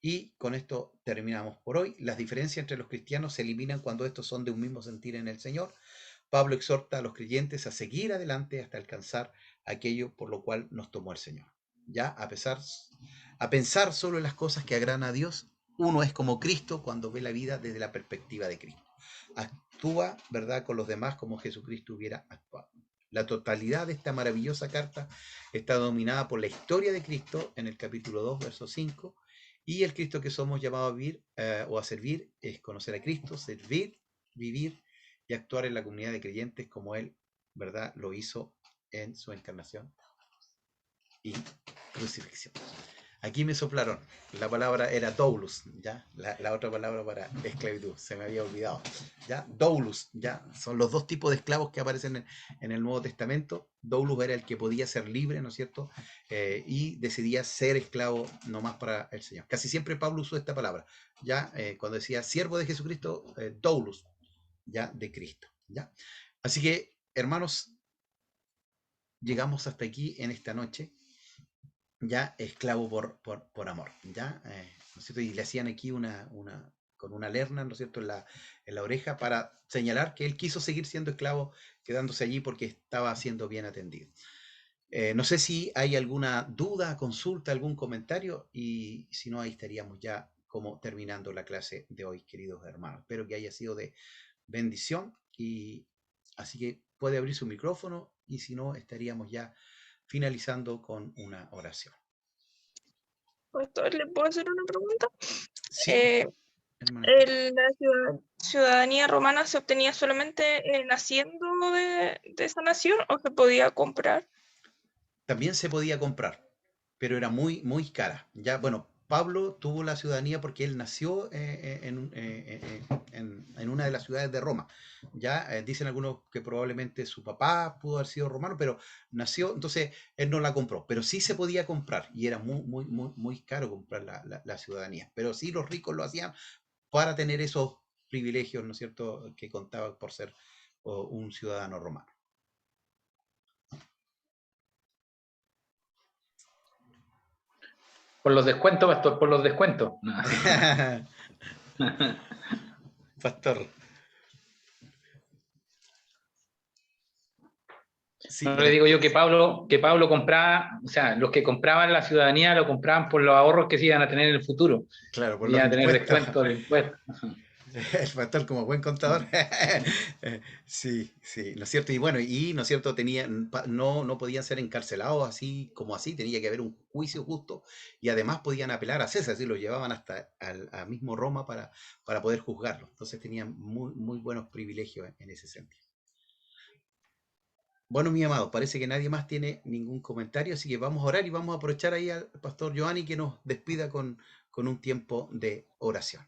Y con esto terminamos por hoy. Las diferencias entre los cristianos se eliminan cuando estos son de un mismo sentir en el Señor. Pablo exhorta a los creyentes a seguir adelante hasta alcanzar aquello por lo cual nos tomó el Señor. Ya a pensar solo en las cosas que agradan a Dios, uno es como Cristo cuando ve la vida desde la perspectiva de Cristo. Actúa, ¿verdad?, con los demás como Jesucristo hubiera actuado. La totalidad de esta maravillosa carta está dominada por la historia de Cristo en el capítulo 2, verso 5, y el Cristo que somos llamados a vivir o a servir es conocer a Cristo, servir, vivir y actuar en la comunidad de creyentes como Él, ¿verdad?, lo hizo en su encarnación y crucifixión. Aquí me soplaron, la palabra era doulos, ¿ya? La otra palabra para esclavitud, se me había olvidado, ¿ya? Doulos, ¿ya? Son los 2 tipos de esclavos que aparecen en el Nuevo Testamento. Doulos era el que podía ser libre, ¿no es cierto? Y decidía ser esclavo nomás para el Señor. Casi siempre Pablo usó esta palabra, ¿ya? Cuando decía siervo de Jesucristo, doulos, ¿ya? De Cristo, ¿ya? Así que, hermanos, llegamos hasta aquí en esta noche, ya esclavo por amor, ya, ¿no es cierto? Y le hacían aquí con una lerna, ¿no es cierto?, en la oreja para señalar que él quiso seguir siendo esclavo, quedándose allí porque estaba siendo bien atendido. No sé si hay alguna duda, consulta, algún comentario, y si no, ahí estaríamos ya como terminando la clase de hoy, queridos hermanos. Espero que haya sido de bendición, y así que puede abrir su micrófono, y si no, estaríamos ya finalizando con una oración. Pastor, ¿le puedo hacer una pregunta? Sí, hermano. ¿La ciudadanía romana se obtenía solamente naciendo de esa nación o se podía comprar? También se podía comprar, pero era muy, muy cara. Ya, bueno, Pablo tuvo la ciudadanía porque él nació en una de las ciudades de Roma. Ya dicen algunos que probablemente su papá pudo haber sido romano, pero nació, entonces él no la compró. Pero sí se podía comprar y era muy, muy, muy, muy caro comprar la ciudadanía. Pero sí los ricos lo hacían para tener esos privilegios, ¿no es cierto?, que contaban por ser un ciudadano romano. Por los descuentos, pastor, por los descuentos. Pastor. Sí, No le digo yo que Pablo compraba, o sea, los que compraban la ciudadanía lo compraban por los ahorros que se iban a tener en el futuro. claro, por los Iban a tener impuestos. descuento del impuesto. El pastor como buen contador. Sí, sí, ¿no es cierto? Y bueno, ¿no es cierto? No podían ser encarcelados así como así, tenía que haber un juicio justo, y además podían apelar a César, así lo llevaban hasta a mismo Roma para poder juzgarlo. Entonces tenían muy, muy buenos privilegios en ese sentido. Bueno, mi amado, parece que nadie más tiene ningún comentario, así que vamos a orar y vamos a aprovechar ahí al pastor Giovanni que nos despida con un tiempo de oración.